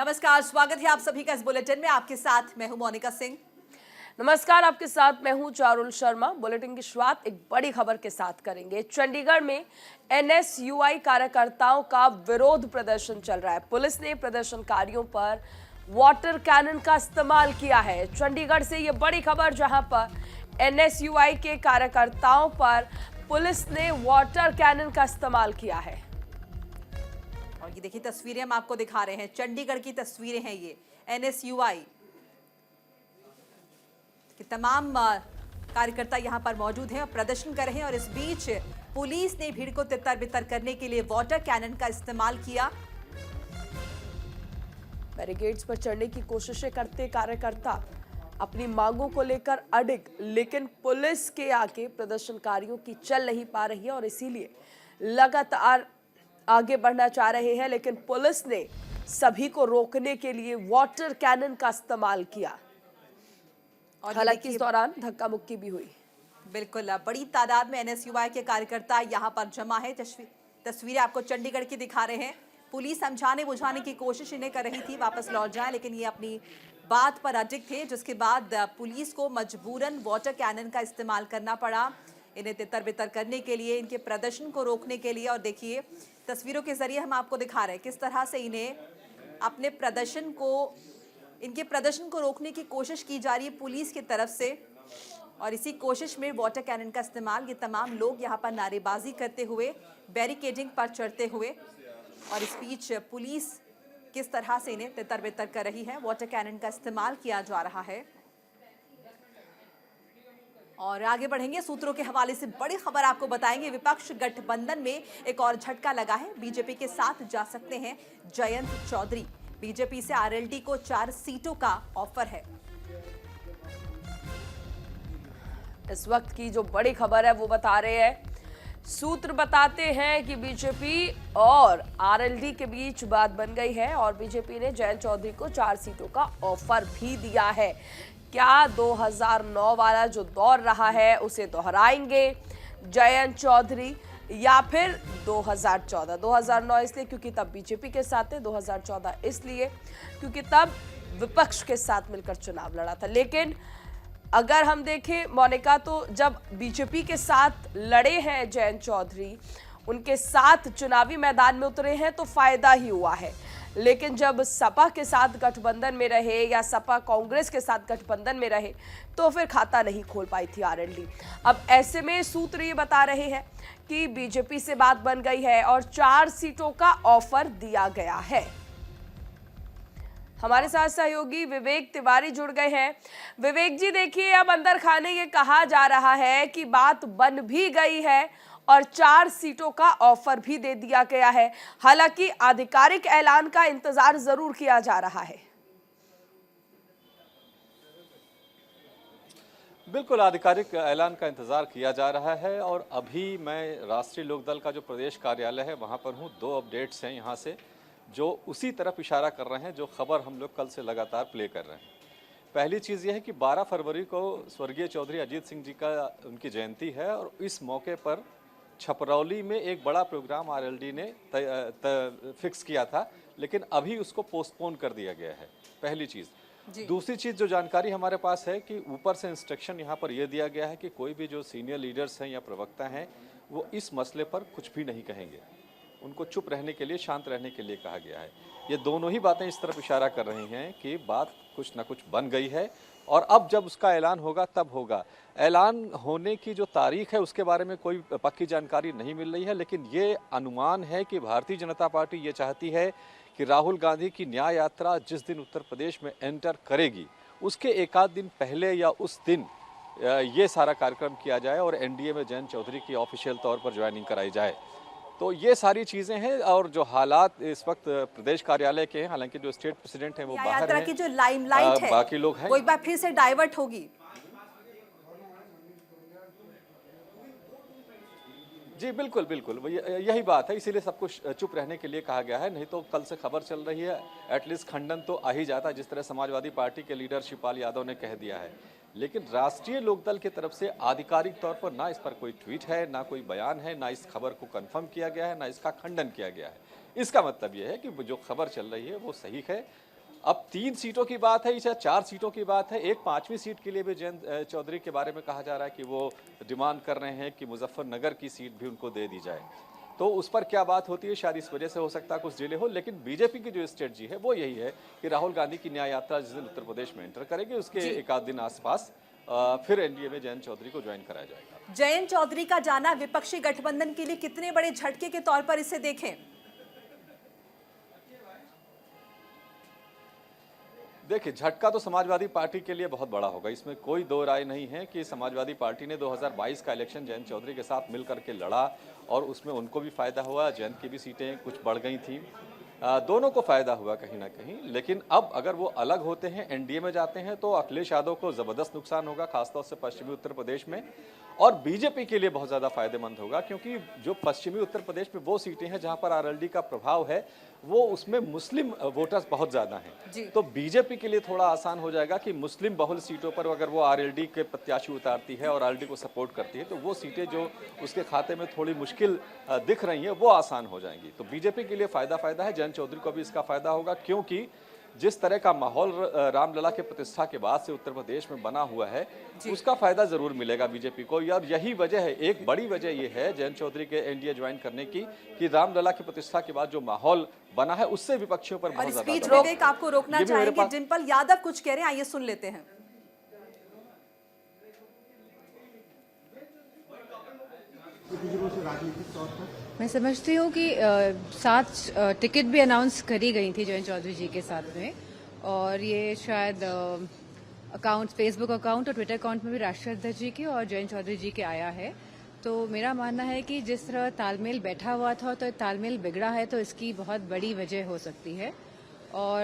नमस्कार, स्वागत है आप सभी का इस बुलेटिन में। आपके साथ मैं हूं मोनिका सिंह। नमस्कार, आपके साथ मैं हूं चारुल शर्मा। बुलेटिन की शुरुआत एक बड़ी खबर के साथ करेंगे। चंडीगढ़ में एनएसयूआई कार्यकर्ताओं का विरोध प्रदर्शन चल रहा है। पुलिस ने प्रदर्शनकारियों पर वाटर कैनन का इस्तेमाल किया है। चंडीगढ़ से ये बड़ी खबर, जहां पर एनएसयूआई के कार्यकर्ताओं पर पुलिस ने वाटर कैनन का इस्तेमाल किया है। और ये देखिए तस्वीरें हम आपको दिखा रहे हैं, चंडीगढ़ की तस्वीरें हैं। ये एनएसयूआई के तमाम कार्यकर्ता यहां पर मौजूद हैं और प्रदर्शन कर रहे हैं। और इस बीच पुलिस ने भीड़ को तितर बितर करने के लिए वाटर कैनन का इस्तेमाल किया। बैरिकेड्स पर चढ़ने की कोशिशें करते कार्यकर्ता अपनी मांगों को लेकर अडिग, लेकिन पुलिस के आगे प्रदर्शनकारियों की चल नहीं पा रही है और इसीलिए लगातार आगे बढ़ना चाह रहे हैं, लेकिन पुलिस ने सभी को रोकने के लिए वाटर कैनन का इस्तेमाल किया। और हालांकि इस दौरान धक्का मुक्की भी हुई। बिल्कुल, बड़ी तादाद में एनएसयूआई के कार्यकर्ता यहां पर जमा है। तस्वीरें आपको चंडीगढ़ की दिखा रहे हैं। पुलिस समझाने बुझाने की कोशिश इन्हें कर रही थी वापस लौट जाए, लेकिन ये अपनी बात पर अडिग थे, जिसके बाद पुलिस को मजबूरन वाटर कैनन का इस्तेमाल करना पड़ा इन्हें तितर बितर करने के लिए, इनके प्रदर्शन को रोकने के लिए। और देखिए तस्वीरों के जरिए हम आपको दिखा रहे हैं किस तरह से इन्हें अपने इनके प्रदर्शन को रोकने की कोशिश की जा रही है पुलिस की तरफ से। और इसी कोशिश में वाटर कैनन का इस्तेमाल, ये तमाम लोग यहाँ पर नारेबाजी करते हुए, बैरिकेडिंग पर चढ़ते हुए, और इस बीच पुलिस किस तरह से इन्हें तितर बितर कर रही है। वाटर कैनन का इस्तेमाल किया जा रहा है। और आगे बढ़ेंगे, सूत्रों के हवाले से बड़ी खबर आपको बताएंगे। विपक्ष गठबंधन में एक और झटका लगा है। बीजेपी के साथ जा सकते हैं जयंत चौधरी। बीजेपी से आरएलडी को 4 सीटों का ऑफर है। इस वक्त की जो बड़ी खबर है वो बता रहे हैं, सूत्र बताते हैं कि बीजेपी और आरएलडी के बीच बात बन गई है और बीजेपी ने जयंत चौधरी को 4 सीटों का ऑफर भी दिया है। क्या 2009 वाला जो दौर रहा है उसे दोहराएंगे जयंत चौधरी, या फिर 2009 इसलिए क्योंकि तब बीजेपी के साथ थे, 2014 इसलिए क्योंकि तब विपक्ष के साथ मिलकर चुनाव लड़ा था। लेकिन अगर हम देखें मोनिका, तो जब बीजेपी के साथ लड़े हैं जयंत चौधरी, उनके साथ चुनावी मैदान में उतरे हैं तो फायदा ही हुआ है। लेकिन जब सपा के साथ गठबंधन में रहे या सपा कांग्रेस के साथ गठबंधन में रहे तो फिर खाता नहीं खोल पाई थी आरएलडी। अब ऐसे में सूत्र ये बता रहे हैं कि बीजेपी से बात बन गई है और 4 सीटों का ऑफर दिया गया है। हमारे साथ सहयोगी विवेक तिवारी जुड़ गए हैं। विवेक जी, देखिए अब अंदर खाने ये कहा जा रहा है कि बात बन भी गई है और 4 सीटों का ऑफर भी दे दिया गया है। हालांकि आधिकारिक ऐलान का इंतजार जरूर किया जा रहा है। बिल्कुल, आधिकारिक ऐलान का इंतजार किया जा रहा है। और अभी मैं राष्ट्रीय लोकदल का जो प्रदेश कार्यालय है वहां पर हूं। 2 अपडेट्स हैं यहां से जो उसी तरफ इशारा कर रहे हैं जो खबर हम लोग कल से लगातार प्ले कर रहे हैं। पहली चीज़ यह है कि 12 फरवरी को स्वर्गीय चौधरी अजीत सिंह जी का उनकी जयंती है और इस मौके पर छपरौली में एक बड़ा प्रोग्राम आरएलडी ने फिक्स किया था, लेकिन अभी उसको पोस्टपोन कर दिया गया है। पहली चीज़। दूसरी चीज़ जो जानकारी हमारे पास है कि ऊपर से इंस्ट्रक्शन यहाँ पर यह दिया गया है कि कोई भी जो सीनियर लीडर्स हैं या प्रवक्ता हैं वो इस मसले पर कुछ भी नहीं कहेंगे। उनको चुप रहने के लिए, शांत रहने के लिए कहा गया है। ये दोनों ही बातें इस तरफ इशारा कर रही हैं कि बात कुछ ना कुछ बन गई है और अब जब उसका ऐलान होगा तब होगा। ऐलान होने की जो तारीख है उसके बारे में कोई पक्की जानकारी नहीं मिल रही है, लेकिन ये अनुमान है कि भारतीय जनता पार्टी ये चाहती है कि राहुल गांधी की न्याय यात्रा जिस दिन उत्तर प्रदेश में एंटर करेगी उसके एक आध दिन पहले या उस दिन ये सारा कार्यक्रम किया जाए और एनडीए में जयंत चौधरी की ऑफिशियल तौर पर ज्वाइनिंग कराई जाए। तो ये सारी चीजें हैं और जो हालात इस वक्त प्रदेश कार्यालय के हैं, हालांकि जो स्टेट प्रेसिडेंट हैं वो बाहर हैं, की जो लाइमलाइट है बाकी लोग हैं, वो एक बार फिर से डाइवर्ट होगी। जी बिल्कुल बिल्कुल, यही बात है, इसीलिए सबको चुप रहने के लिए कहा गया है। नहीं तो कल से खबर चल रही है, एटलीस्ट खंडन तो आ ही जाता, जिस तरह समाजवादी पार्टी के लीडर शिवपाल यादव ने कह दिया है। लेकिन राष्ट्रीय लोकदल की तरफ से आधिकारिक तौर पर ना इस पर कोई ट्वीट है, ना कोई बयान है, ना इस खबर को कंफर्म किया गया है, ना इसका खंडन किया गया है। इसका मतलब यह है कि जो खबर चल रही है वो सही है अब 3 सीटों की बात है या 4 सीटों की बात है, एक 5वीं सीट के लिए भी जयंत चौधरी के बारे में कहा जा रहा है कि वो डिमांड कर रहे हैं कि मुजफ्फरनगर की सीट भी उनको दे दी जाए। तो उस पर क्या बात होती है, शायद इस वजह से हो सकता है कुछ डिले हो, लेकिन बीजेपी की जो स्ट्रेटजी है वो यही है कि राहुल गांधी की न्याय यात्रा जिस दिन उत्तर प्रदेश में एंटर करेगी उसके एक आध दिन आसपास फिर एनडीए में जयंत चौधरी को ज्वाइन कराया जाएगा। जयंत चौधरी का जाना विपक्षी गठबंधन के लिए कितने बड़े झटके के तौर पर इसे देखें? देखिए, झटका तो समाजवादी पार्टी के लिए बहुत बड़ा होगा, इसमें कोई दो राय नहीं है कि समाजवादी पार्टी ने 2022 का इलेक्शन जयंत चौधरी के साथ मिलकर के लड़ा और उसमें उनको भी फायदा हुआ, जयंत की भी सीटें कुछ बढ़ गई थी, दोनों को फायदा हुआ कहीं ना कहीं। लेकिन अब अगर वो अलग होते हैं, एनडीए में जाते हैं, तो अखिलेश यादव को जबरदस्त नुकसान होगा, खासतौर से पश्चिमी उत्तर प्रदेश में, और बीजेपी के लिए बहुत ज्यादा फायदेमंद होगा, क्योंकि जो पश्चिमी उत्तर प्रदेश में वो सीटें हैं जहां पर आरएलडी का प्रभाव है, वो उसमें मुस्लिम वोटर्स बहुत ज्यादा हैं। तो बीजेपी के लिए थोड़ा आसान हो जाएगा कि मुस्लिम बहुल सीटों पर अगर वो आरएलडी के प्रत्याशी उतारती है और आरएलडी को सपोर्ट करती है, तो वो सीटें जो उसके खाते में थोड़ी मुश्किल दिख रही हैं वो आसान हो जाएंगी। तो बीजेपी के लिए फायदा है, जयंत चौधरी को भी इसका फायदा होगा, क्योंकि जिस तरह का माहौल रामलला के प्रतिष्ठा के बाद से उत्तर प्रदेश में बना हुआ है, उसका फायदा जरूर मिलेगा बीजेपी को। और यही वजह है, एक बड़ी वजह यह है जयंत चौधरी के एनडीए ज्वाइन करने की, कि रामलला की प्रतिष्ठा के बाद जो माहौल बना है उससे विपक्षियों पर बहुत ज्यादा स्पीच विवेक आपको रोकना चाहेंगे, डिंपल यादव कुछ कह रहे हैं, आइए सुन लेते हैं। मैं समझती हूँ कि 7 टिकट भी अनाउंस करी गई थी जयंत चौधरी जी के साथ में, और ये शायद अकाउंट, फेसबुक अकाउंट और ट्विटर अकाउंट में भी राष्ट्रीय अध्यक्ष जी के और जयंत चौधरी जी के आया है। तो मेरा मानना है कि जिस तरह तालमेल बैठा हुआ था तो तालमेल बिगड़ा है, तो इसकी बहुत बड़ी वजह हो सकती है। और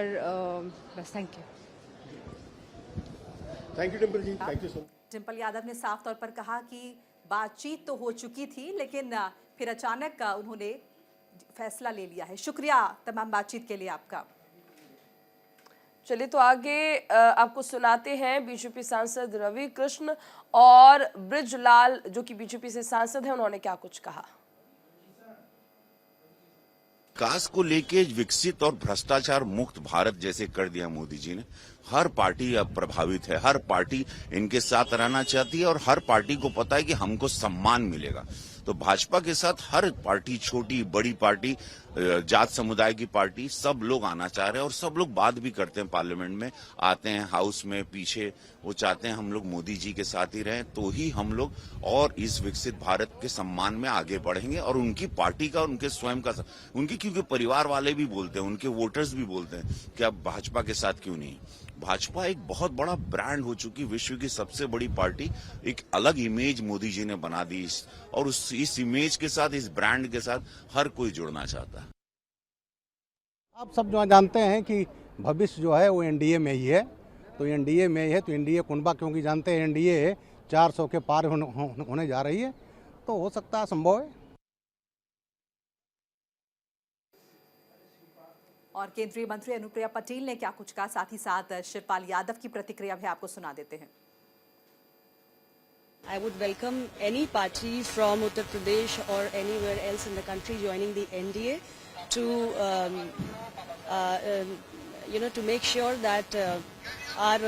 बस thank you Dimple ji, thank you so much. Dimple Yadav ने साफ तौर पर कहा कि बातचीत तो हो चुकी थी, लेकिन फिर अचानक उन्होंने फैसला ले लिया है। शुक्रिया तमाम बातचीत के लिए आपका। चलिए तो आगे आपको सुनाते हैं बीजेपी सांसद रवि कृष्ण और ब्रिजलाल, जो कि बीजेपी से सांसद हैं, उन्होंने क्या कुछ कहा। विकास को लेके विकसित और भ्रष्टाचार मुक्त भारत जैसे कर दिया मोदी जी ने। हर पार्टी अब प्रभावित है, हर पार्टी इनके साथ रहना चाहती है और हर पार्टी को पता है कि हमको सम्मान मिलेगा। तो भाजपा के साथ हर पार्टी, छोटी बड़ी पार्टी, जात समुदाय की पार्टी, सब लोग आना चाह रहे हैं और सब लोग बात भी करते हैं, पार्लियामेंट में आते हैं, हाउस में पीछे, वो चाहते हैं हम लोग मोदी जी के साथ ही रहें, तो ही हम लोग और इस विकसित भारत के सम्मान में आगे बढ़ेंगे। और उनकी पार्टी का, उनके स्वयं का, उनके क्योंकि परिवार वाले भी बोलते हैं, उनके वोटर्स भी बोलते हैं कि अब भाजपा के साथ क्यों नहीं। भाजपा एक बहुत बड़ा ब्रांड हो चुकी, विश्व की सबसे बड़ी पार्टी, एक अलग इमेज मोदी जी ने बना दी, और इस इमेज के साथ, इस ब्रांड के साथ हर कोई जुड़ना चाहता है। आप सब जो जानते हैं कि भविष्य जो है वो एनडीए में ही है, तो एनडीए में ही है, तो एनडीए कुनबा, क्योंकि जानते हैं एनडीए 400 के पार होने जा रही है, तो हो सकता है, संभव है। और केंद्रीय मंत्री अनुप्रिया पटेल ने क्या कुछ कहा, साथ ही साथ शिवपाल यादव की प्रतिक्रिया भी आपको सुना देते हैं। I would welcome any party from Uttar Pradesh or anywhere else in the country joining the NDA to, to make sure that our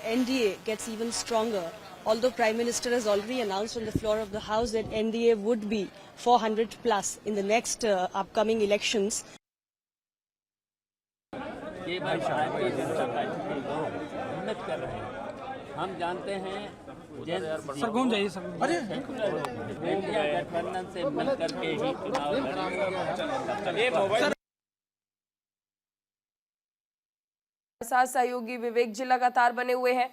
NDA gets even stronger. Although Prime Minister has already announced on the floor of the House that NDA would be 400 plus in the next upcoming elections. ये बात जनता party के लोग हिम्मत कर रहे हैं। हम जानते हैं सर, घूम जाइए सर, गठबंधन से मिल करके ही चुनाव लड़ेंगे। साथ सहयोगी विवेक जी लगातार बने हुए हैं।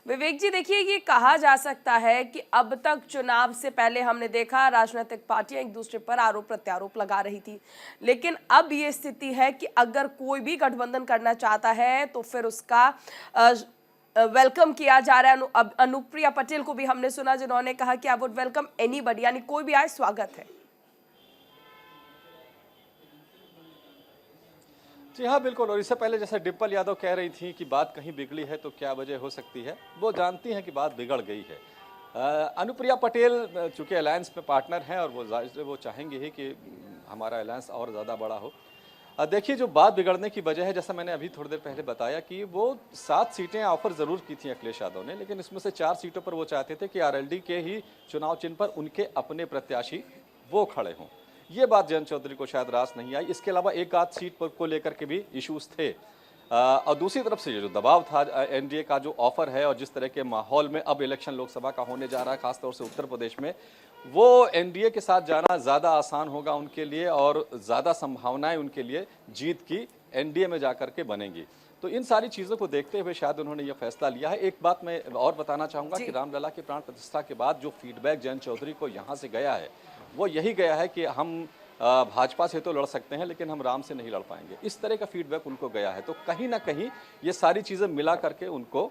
विवेक जी, देखिए, ये कहा जा सकता है कि अब तक चुनाव से पहले हमने देखा राजनीतिक पार्टियां एक दूसरे पर आरोप प्रत्यारोप लगा रही थी, लेकिन अब ये स्थिति है कि अगर कोई भी गठबंधन करना चाहता है तो फिर उसका वेलकम किया जा रहा है। अनुप्रिया पटेल को भी हमने सुना जिन्होंने कहा कि आई वुड वेलकम एनीबॉडी, यानी कोई भी आए स्वागत है। जी हाँ, बिल्कुल। और इससे पहले जैसे डिम्पल यादव कह रही थी कि बात कहीं बिगड़ी है तो क्या वजह हो सकती है, वो जानती हैं कि बात बिगड़ गई है। अनुप्रिया पटेल चूंकि अलायंस में पार्टनर हैं और वो चाहेंगे ही कि हमारा अलायंस और ज़्यादा बड़ा हो। देखिए, जो बात बिगड़ने की वजह है, जैसा मैंने अभी थोड़ी देर पहले बताया कि वो 7 सीटें ऑफर जरूर की थी अखिलेश यादव ने, लेकिन इसमें से 4 सीटों पर वो चाहते थे कि आरएलडी के ही चुनाव चिन्ह पर उनके अपने प्रत्याशी वो खड़े हों। ये बात जयंत चौधरी को शायद रास नहीं आई। इसके अलावा एक आध सीट पर को लेकर के भी इश्यूज थे। और दूसरी तरफ से जो दबाव था एनडीए का जो ऑफर है और जिस तरह के माहौल में अब इलेक्शन लोकसभा का होने जा रहा है, खासतौर से उत्तर प्रदेश में, वो एनडीए के साथ जाना ज़्यादा आसान होगा उनके लिए और ज़्यादा संभावनाएं उनके लिए जीत की एनडीए में जाकर के बनेंगी। तो इन सारी चीज़ों को देखते हुए शायद उन्होंने ये फैसला लिया है। एक बात मैं और बताना चाहूँगा कि रामलला की प्राण प्रतिष्ठा के बाद जो फीडबैक जयंत चौधरी को यहाँ से गया है वो यही गया है कि हम भाजपा से तो लड़ सकते हैं लेकिन हम राम से नहीं लड़ पाएंगे। इस तरह का फीडबैक उनको गया है। तो कहीं ना कहीं ये सारी चीज़ें मिला करके उनको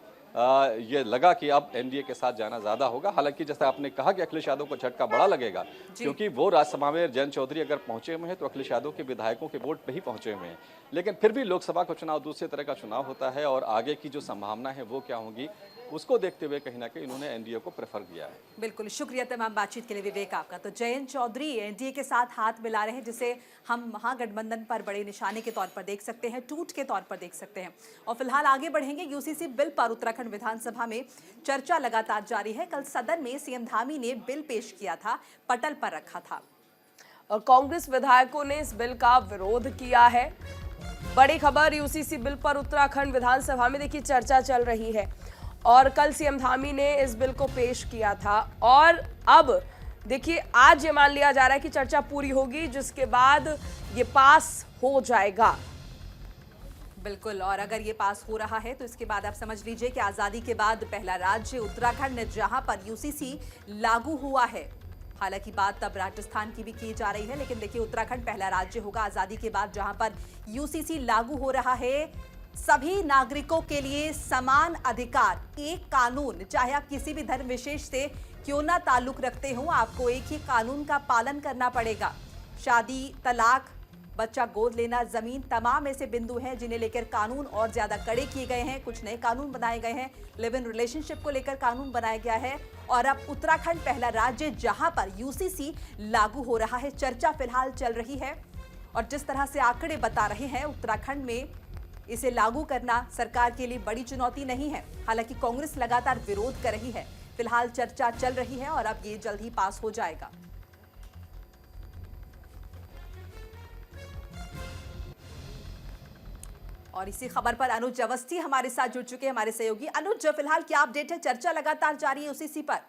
ये लगा कि अब एनडीए के साथ जाना ज़्यादा होगा। हालांकि जैसे आपने कहा कि अखिलेश यादव को झटका बड़ा लगेगा, क्योंकि वो राज्यसभा में जयंत चौधरी अगर पहुंचे हुए हैं तो अखिलेश यादव के विधायकों के वोट पे ही पहुंचे हुए हैं। लेकिन फिर भी लोकसभा का चुनाव दूसरे तरह का चुनाव होता है और आगे की जो संभावना है वो क्या होंगी, उसको देखते हुए कहीं ना कहीं इन्होंने एनडीए को प्रेफर किया है। बिल्कुल, शुक्रिया तमाम बातचीत के लिए विवेक आपका। तो जयंत चौधरी एनडीए के साथ हाथ मिला रहे हैं, जिसे हम महागठबंधन पर बड़े निशाने के तौर पर देख सकते हैं, टूट के तौर पर देख सकते हैं। और फिलहाल आगे बढ़ेंगे। यूसीसी बिल पर उत्तराखंड विधानसभा में चर्चा लगातार जारी है। कल सदन में सीएम धामी ने बिल पेश किया था, पटल पर रखा था और कांग्रेस विधायकों ने इस बिल का विरोध किया है। बड़ी खबर, यूसीसी बिल पर उत्तराखंड विधानसभा में देखिए चर्चा चल रही है और कल सीएम धामी ने इस बिल को पेश किया था और अब देखिए आज ये मान लिया जा रहा है कि चर्चा पूरी होगी, जिसके बाद ये पास हो जाएगा। बिल्कुल, और अगर ये पास हो रहा है तो इसके बाद आप समझ लीजिए कि आजादी के बाद पहला राज्य उत्तराखंड जहां पर यूसीसी लागू हुआ है। हालांकि बात तब राजस्थान की भी की जा रही है, लेकिन देखिए उत्तराखंड पहला राज्य होगा आजादी के बाद जहां पर यूसीसी लागू हो रहा है। सभी नागरिकों के लिए समान अधिकार, एक कानून, चाहे आप किसी भी धर्म विशेष से क्यों ना ताल्लुक रखते हो, आपको एक ही कानून का पालन करना पड़ेगा। शादी, तलाक, बच्चा गोद लेना, जमीन, तमाम ऐसे बिंदु हैं जिन्हें लेकर कानून और ज्यादा कड़े किए गए हैं। कुछ नए कानून बनाए गए हैं, लिव इन रिलेशनशिप को लेकर कानून बनाया गया है और अब उत्तराखंड पहला राज्य जहां पर यूसीसी लागू हो रहा है। चर्चा फिलहाल चल रही है और जिस तरह से आंकड़े बता रहे हैं, उत्तराखंड में इसे लागू करना सरकार के लिए बड़ी चुनौती नहीं है। हालांकि कांग्रेस लगातार विरोध कर रही है। फिलहाल चर्चा चल रही है और अब ये जल्द ही पास हो जाएगा। और इसी खबर पर अनुज अवस्थी हमारे साथ जुड़ चुके हैं, हमारे सहयोगी। अनुज, फिलहाल क्या अपडेट है? चर्चा लगातार जारी है यूसीसी पर।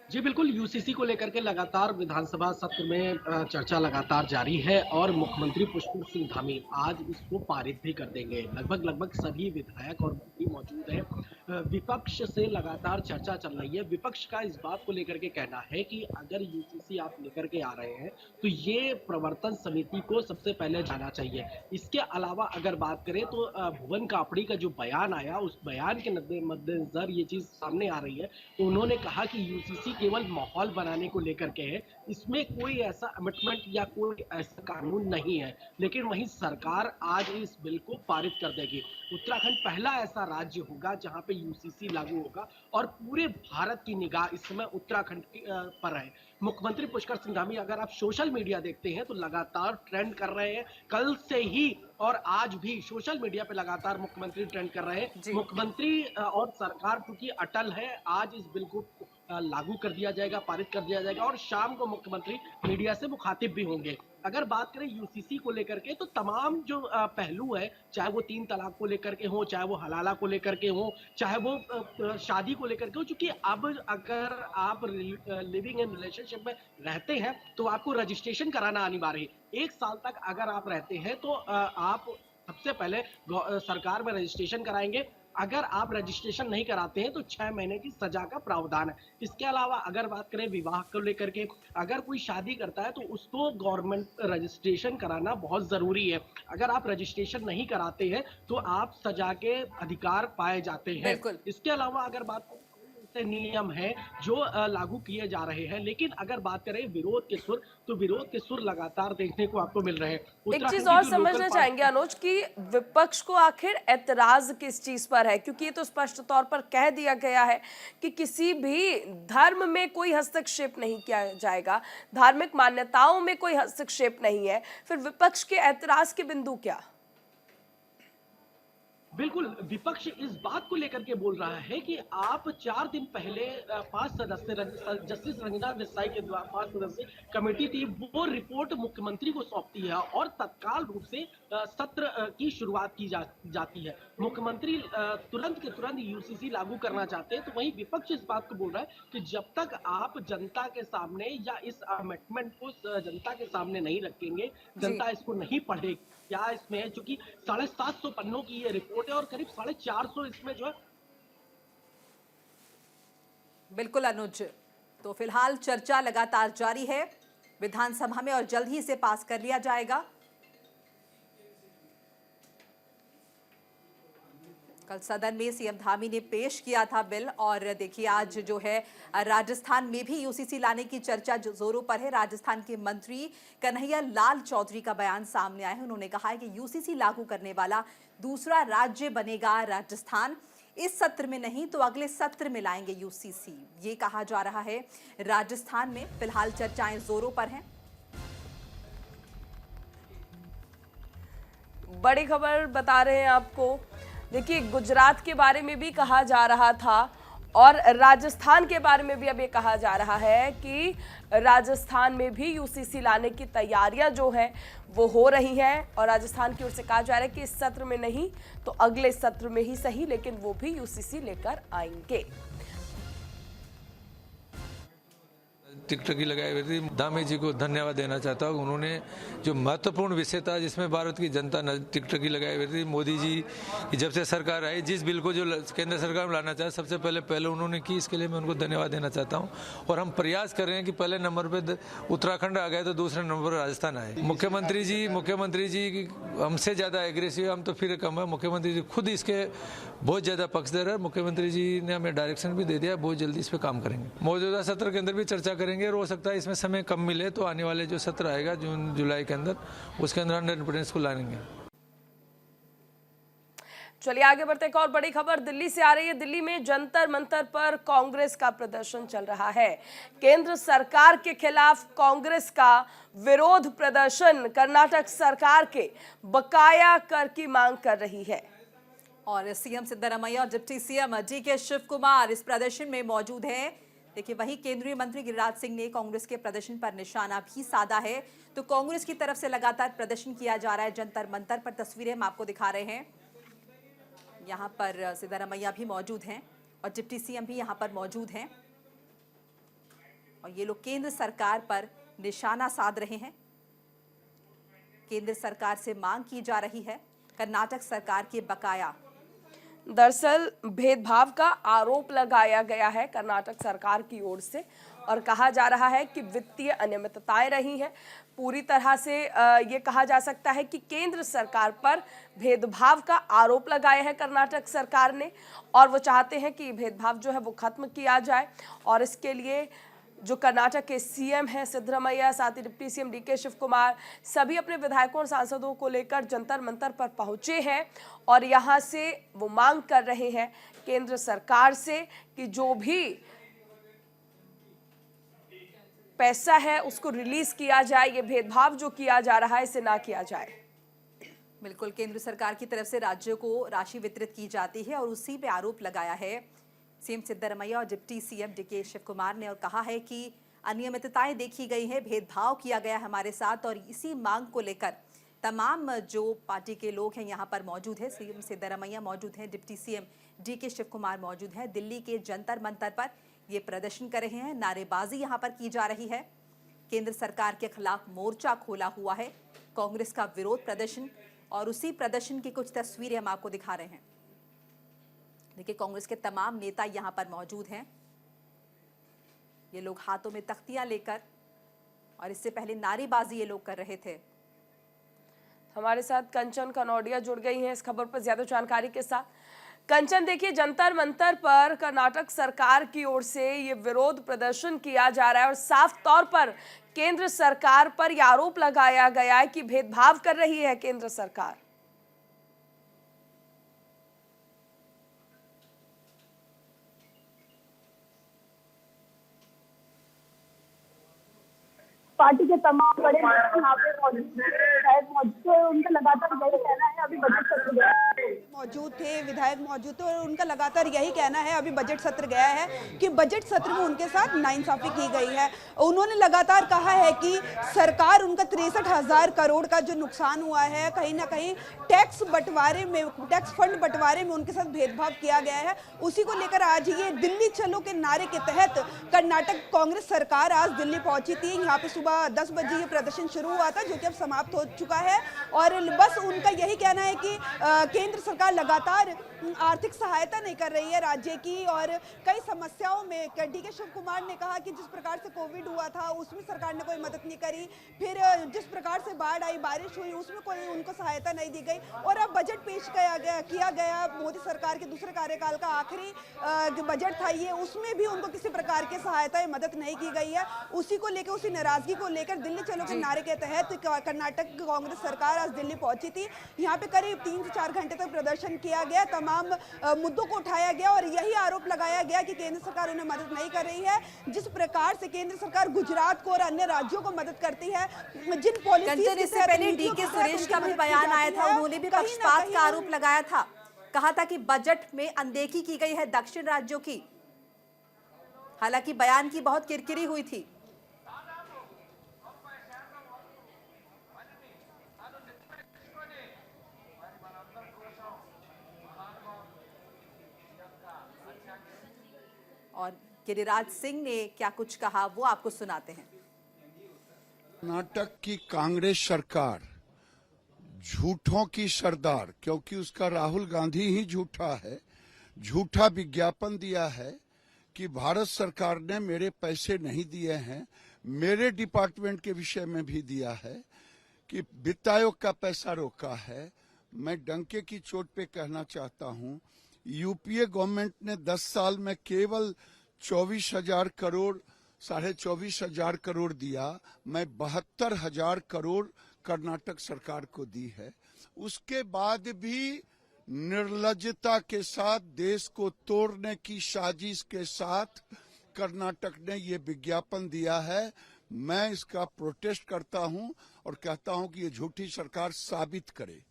जी बिल्कुल, यूसीसी को लेकर के लगातार विधानसभा सत्र में चर्चा लगातार जारी है और मुख्यमंत्री पुष्कर सिंह धामी आज इसको पारित भी कर देंगे। लगभग सभी विधायक और मंत्री मौजूद हैं। विपक्ष से लगातार चर्चा चल रही है। विपक्ष का इस बात को लेकर के कहना है कि अगर यूसीसी आप लेकर के आ रहे हैं तो ये प्रवर्तन समिति को सबसे पहले जाना चाहिए। इसके अलावा अगर बात करें तो भुवन कापड़ी का जो बयान आया, उस बयान के मद्देनजर ये चीज सामने आ रही है। तो उन्होंने कहा कि यूसीसी केवल माहौल बनाने को लेकर के है, इसमें कोई ऐसा अमेंडमेंट या कोई ऐसा कानून नहीं है। लेकिन वहीं सरकार आज इस बिल को पारित कर देगी। उत्तराखंड पहला ऐसा राज्य होगा जहां पे यूसीसी लागू होगा और पूरे भारत की निगाह इस समय उत्तराखंड पर है। मुख्यमंत्री पुष्कर सिंह धामी, अगर आप सोशल मीडिया देखते हैं तो लगातार ट्रेंड कर रहे हैं। कल से ही और आज भी सोशल मीडिया पे लगातार मुख्यमंत्री ट्रेंड कर रहे हैं। मुख्यमंत्री और सरकार क्योंकि अटल है, आज इस बिल को लागू कर दिया जाएगा, पारित कर दिया जाएगा और शाम को मुख्यमंत्री मीडिया से मुखातिब भी होंगे। अगर बात करें यूसीसी को लेकर के तो तमाम जो पहलू है, चाहे वो 3 तलाक को लेकर के हो, चाहे वो हलाला को लेकर के हो, चाहे वो शादी को लेकर के हो, चूंकि अब अगर आप लिविंग इन रिलेशनशिप में रहते हैं तो आपको रजिस्ट्रेशन कराना अनिवार्य है। 1 साल तक अगर आप रहते हैं तो आप सबसे पहले सरकार में रजिस्ट्रेशन कराएंगे। अगर आप रजिस्ट्रेशन नहीं कराते हैं तो 6 महीने की सजा का प्रावधान है। इसके अलावा अगर बात करें विवाह को लेकर के, अगर कोई शादी करता है तो उसको गवर्नमेंट रजिस्ट्रेशन कराना बहुत जरूरी है। अगर आप रजिस्ट्रेशन नहीं कराते हैं तो आप सजा के अधिकार पाए जाते हैं। इसके अलावा अगर बात नियम हैं जो लागू किए जा रहे हैं। लेकिन अगर बात करें विरोध के सुर, तो विरोध के सुर लगातार देखने को आपको मिल रहे हैं। एक चीज उत्तराखंड और की जो समझना लोकल चाहेंगे अनुज कि विपक्ष को आखिर ऐतराज किस चीज पर है, क्योंकि ये तो स्पष्ट तौर पर कह दिया गया है कि किसी भी धर्म में कोई हस्तक्षेप नहीं किया जाएगा, धार्मिक मान्यताओं में कोई हस्तक्षेप नहीं है, फिर विपक्ष के ऐतराज के बिंदु क्या? बिल्कुल, विपक्ष इस बात को लेकर के बोल रहा है कि आप 4 दिन पहले 5 सदस्य जस्टिस रंजना देसाई के द्वारा 5 सदस्य कमेटी थी, वो रिपोर्ट मुख्यमंत्री को सौंपती है और तत्काल रूप से सत्र की शुरुआत की जाती है। मुख्यमंत्री तुरंत के तुरंत यूसीसी लागू करना चाहते हैं, तो वहीं विपक्ष इस बात को बोल रहा है कि जब तक आप जनता के सामने या इस अमेंडमेंट को जनता के सामने नहीं रखेंगे, जनता इसको नहीं पढ़ेगी, क्या इसमें है, चूंकि 750 पन्नों की ये रिपोर्ट है और करीब 450 इसमें जो है। बिल्कुल अनुज, तो फिलहाल चर्चा लगातार जारी है विधानसभा में और जल्द ही इसे पास कर लिया जाएगा। कल सदन में सीएम धामी ने पेश किया था बिल और देखिए आज जो है राजस्थान में भी यूसीसी लाने की चर्चा जोरों पर है। राजस्थान के मंत्री कन्हैया लाल चौधरी का बयान सामने आया है। उन्होंने कहा है कि यूसीसी लागू करने वाला दूसरा राज्य बनेगा राजस्थान। इस सत्र में नहीं तो अगले सत्र में लाएंगे यूसीसी, ये कहा जा रहा है। राजस्थान में फिलहाल चर्चाएं जोरों पर हैं। बड़ी खबर बता रहे हैं आपको। देखिए, गुजरात के बारे में भी कहा जा रहा था और राजस्थान के बारे में भी अब ये कहा जा रहा है कि राजस्थान में भी यूसीसी लाने की तैयारियां जो हैं वो हो रही हैं और राजस्थान की ओर से कहा जा रहा है कि इस सत्र में नहीं तो अगले सत्र में ही सही, लेकिन वो भी यूसीसी लेकर आएंगे। टिकटकी लगाई हुई थी। धामी जी को धन्यवाद देना चाहता हूँ। उन्होंने जो महत्वपूर्ण विषय था जिसमें भारत की जनता टिकटकी लगाई हुई थी, मोदी जी की जब से सरकार आई, जिस बिल को जो केंद्र सरकार में लाना चाहे सबसे पहले उन्होंने की, इसके लिए मैं उनको धन्यवाद देना चाहता हूँ। और हम प्रयास कर रहे हैं कि पहले नंबर पे उत्तराखंड आ गए तो दूसरे नंबर पर राजस्थान आए। मुख्यमंत्री जी हमसे ज़्यादा एग्रेसिव, हम तो फिर कम है। मुख्यमंत्री जी खुद इसके बहुत ज़्यादा पक्षधर है। मुख्यमंत्री जी ने हमें डायरेक्शन भी दे दिया, बहुत जल्दी इस पर काम करेंगे। मौजूदा सत्र के अंदर भी चर्चा करेंगे। हो सकता है इसमें समय कम मिले तो आने वाले जो सत्र आएगा जून जुलाई के अंदर, उसके अंदर 100% को लाएंगे। चलिए आगे बढ़ते हैं। एक और बड़ी खबर दिल्ली से आ रही है। दिल्ली में जंतर मंतर पर कांग्रेस का प्रदर्शन चल रहा है। केंद्र सरकार के खिलाफ कांग्रेस का विरोध प्रदर्शन कर्नाटक सरकार के बकाया कर की मांग कर रही है और सीएम सिद्धरामैया और deputy CM DK Shiv Kumar इस प्रदर्शन में मौजूद हैं। देखिए, वही केंद्रीय मंत्री गिरिराज सिंह ने कांग्रेस के प्रदर्शन पर निशाना भी साधा है। तो कांग्रेस की तरफ से लगातार प्रदर्शन किया जा रहा है जंतर मंतर पर। तस्वीरें हम आपको दिखा रहे हैं। यहाँ पर सिद्धरामैया भी मौजूद हैं और डिप्टी सीएम भी यहाँ पर मौजूद हैं और ये लोग केंद्र सरकार पर निशाना साध रहे हैं। केंद्र सरकार से मांग की जा रही है कर्नाटक सरकार के बकाया। दरअसल भेदभाव का आरोप लगाया गया है कर्नाटक सरकार की ओर से और कहा जा रहा है कि वित्तीय अनियमितताएं रही हैं। पूरी तरह से ये कहा जा सकता है कि केंद्र सरकार पर भेदभाव का आरोप लगाया है कर्नाटक सरकार ने और वो चाहते हैं कि भेदभाव जो है वो खत्म किया जाए। और इसके लिए जो कर्नाटक के सीएम हैं सिद्धरामैया, साथ ही deputy CM DK Shiv Kumar, सभी अपने विधायकों और सांसदों को लेकर जंतर मंतर पर पहुंचे हैं और यहां से वो मांग कर रहे हैं केंद्र सरकार से कि जो भी पैसा है उसको रिलीज किया जाए, ये भेदभाव जो किया जा रहा है इसे ना किया जाए। बिल्कुल, केंद्र सरकार की तरफ से राज्यों को राशि वितरित की जाती है और उसी पे आरोप लगाया है सीएम सिद्धरामैया और deputy CM DK Shiv Kumar ने और कहा है कि अनियमितताएं देखी गई हैं, भेदभाव किया गया हमारे साथ और इसी मांग को लेकर तमाम जो पार्टी के लोग हैं यहाँ पर मौजूद है। सीएम सिद्धरामैया मौजूद हैं, deputy CM DK Shiv Kumar मौजूद हैं। दिल्ली के जंतर मंतर पर ये प्रदर्शन कर रहे हैं, नारेबाजी यहाँ पर की जा रही है। केंद्र सरकार के खिलाफ मोर्चा खोला हुआ है कांग्रेस का विरोध प्रदर्शन और उसी प्रदर्शन की कुछ तस्वीरें हम आपको दिखा रहे हैं। देखिए, कांग्रेस के तमाम नेता यहाँ पर मौजूद हैं। ये लोग हाथों में तख्तियां लेकर और इससे पहले नारेबाजी ये लोग कर रहे थे। हमारे साथ कंचन कनौडिया जुड़ गई हैं इस खबर पर ज्यादा जानकारी के साथ। कंचन, देखिए जंतर मंतर पर कर्नाटक सरकार की ओर से ये विरोध प्रदर्शन किया जा रहा है और साफ तौर पर केंद्र सरकार पर यह आरोप लगाया गया है कि भेदभाव कर रही है केंद्र सरकार। पार्टी के तमाम बड़े नेता यहाँ पे मौजूद थे, उनका लगातार यही कहना है अभी बजट सत्र गया है। मौजूद थे, विधायक मौजूद थे और उनका लगातार यही कहना है अभी बजट सत्र गया है कि बजट सत्र में उनके साथ नाइंसाफी की गई है। उन्होंने लगातार कहा है कि सरकार उनका 63,000 करोड़ का जो नुकसान हुआ है, कहीं ना कहीं टैक्स फंड बंटवारे में उनके साथ भेदभाव किया गया है। उसी को लेकर आज ये दिल्ली चलो के नारे के तहत कर्नाटक कांग्रेस सरकार आज दिल्ली पहुंची थी। यहाँ पे सुबह 10 बजे ये प्रदर्शन शुरू हुआ था, जो कि अब समाप्त हो चुका है और बस उनका यही कहना है कि केंद्र सरकार लगातार आर्थिक सहायता नहीं कर रही है राज्य की और कई समस्याओं में डी.के. शिव कुमार ने कहा कि जिस प्रकार से कोविड हुआ था उसमें सरकार ने कोई मदद नहीं करी, फिर जिस प्रकार से बाढ़ आई, बारिश हुई, उसमें कोई उनको सहायता नहीं दी गई और अब बजट पेश किया गया मोदी सरकार के दूसरे कार्यकाल का आखिरी बजट था ये, उसमें भी उनको किसी प्रकार की सहायता या मदद नहीं की गई है। उसी को लेकर, उसी नाराजगी को लेकर दिल्ली चलो के नारे के तहत कर्नाटक कांग्रेस सरकार आज दिल्ली पहुंची थी। यहाँ पे करीब 3 से 4 घंटे तक प्रदर्शन किया गया, तमाम मुद्दों को उठाया गया और यही आरोप लगाया गया कि केंद्र सरकार उन्हें मदद नहीं कर रही है। जिस प्रकार से केंद्र सरकार गुजरात को और अन्य राज्यों को मदद करती है, जिन पॉलिसीज इससे पहले डी.के. सुरेश का भी बयान आया था, उन्होंने भी पक्षपात का आरोप लगाया था, कहा था कि बजट में अनदेखी की गई है दक्षिण राज्यों की। हालांकि बयान की बहुत किरकिरी हुई थी। और गिरिराज सिंह ने क्या कुछ कहा वो आपको सुनाते हैं। कर्नाटक की कांग्रेस सरकार झूठों की सरदार, क्योंकि उसका राहुल गांधी ही झूठा है, झूठा विज्ञापन दिया है कि भारत सरकार ने मेरे पैसे नहीं दिए हैं, मेरे डिपार्टमेंट के विषय में भी दिया है कि वित्त आयोग का पैसा रोका है। मैं डंके की चोट पे कहना चाहता हूं, यूपीए गवर्नमेंट ने 10 साल में केवल 24,000 करोड़, 24,500 करोड़ दिया। मैं 72,000 करोड़ कर्नाटक सरकार को दी है। उसके बाद भी निर्लज्जता के साथ, देश को तोड़ने की साजिश के साथ कर्नाटक ने ये विज्ञापन दिया है। मैं इसका प्रोटेस्ट करता हूं और कहता हूं कि ये झूठी सरकार साबित करे।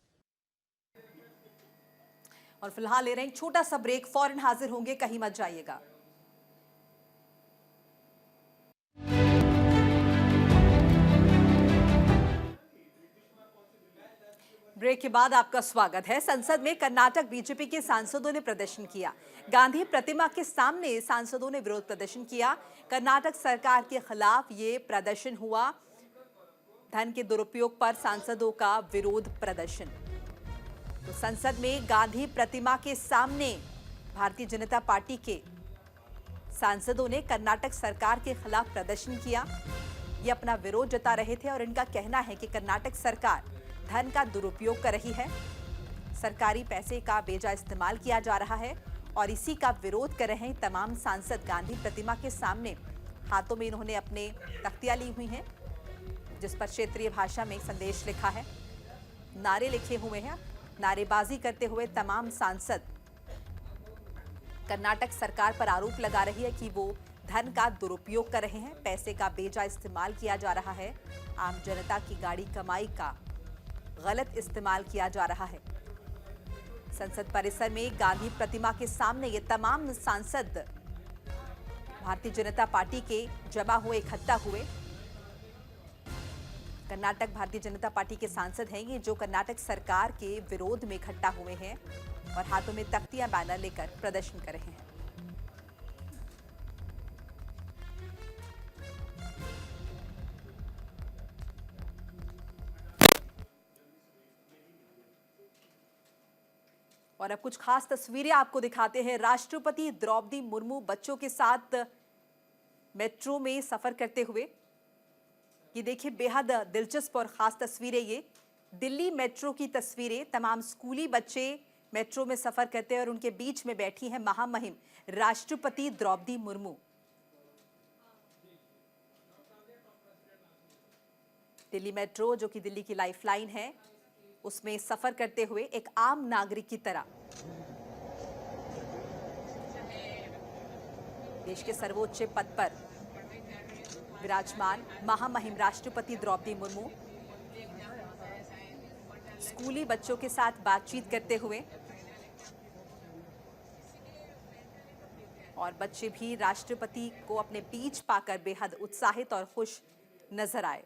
और फिलहाल ले रहे हैं एक छोटा सा ब्रेक, फौरन हाजिर होंगे, कहीं मत जाइएगा। ब्रेक के बाद आपका स्वागत है। संसद में कर्नाटक बीजेपी के सांसदों ने प्रदर्शन किया। गांधी प्रतिमा के सामने सांसदों ने विरोध प्रदर्शन किया। कर्नाटक सरकार के खिलाफ ये प्रदर्शन हुआ। धन के दुरुपयोग पर सांसदों का विरोध प्रदर्शन। तो संसद में गांधी प्रतिमा के सामने भारतीय जनता पार्टी के सांसदों ने कर्नाटक सरकार के खिलाफ प्रदर्शन किया। ये अपना विरोध जता रहे थे और इनका कहना है कि कर्नाटक सरकार धन का दुरुपयोग कर रही है, सरकारी पैसे का बेजा इस्तेमाल किया जा रहा है और इसी का विरोध कर रहे हैं तमाम सांसद। गांधी प्रतिमा के सामने हाथों में इन्होंने अपने तख्तियां ली हुई हैं, जिस पर क्षेत्रीय भाषा में एक संदेश लिखा है, नारे लिखे हुए हैं। नारेबाजी करते हुए तमाम सांसद कर्नाटक सरकार पर आरोप लगा रही है कि वो धन का दुरुपयोग कर रहे हैं, पैसे का बेजा इस्तेमाल किया जा रहा है, आम जनता की गाड़ी कमाई का गलत इस्तेमाल किया जा रहा है। संसद परिसर में गांधी प्रतिमा के सामने ये तमाम सांसद भारतीय जनता पार्टी के जमा हुए, इकट्ठा हुए। कर्नाटक भारतीय जनता पार्टी के सांसद हैं ये, जो कर्नाटक सरकार के विरोध में इकट्ठा हुए हैं और हाथों में तख्तियां, बैनर लेकर प्रदर्शन कर रहे हैं। और अब कुछ खास तस्वीरें आपको दिखाते हैं। राष्ट्रपति द्रौपदी मुर्मू बच्चों के साथ मेट्रो में सफर करते हुए। ये देखिए, बेहद दिलचस्प और खास तस्वीरें ये दिल्ली मेट्रो की तस्वीरें। तमाम स्कूली बच्चे मेट्रो में सफर करते हैं और उनके बीच में बैठी हैं महामहिम राष्ट्रपति द्रौपदी मुर्मू। दिल्ली मेट्रो, जो कि दिल्ली की लाइफलाइन है, उसमें सफर करते हुए एक आम नागरिक की तरह देश के सर्वोच्च पद पर विराजमान महामहिम राष्ट्रपति द्रौपदी मुर्मू स्कूली बच्चों के साथ बातचीत करते हुए, और बच्चे भी राष्ट्रपति को अपने बीच पाकर बेहद उत्साहित और खुश नजर आए।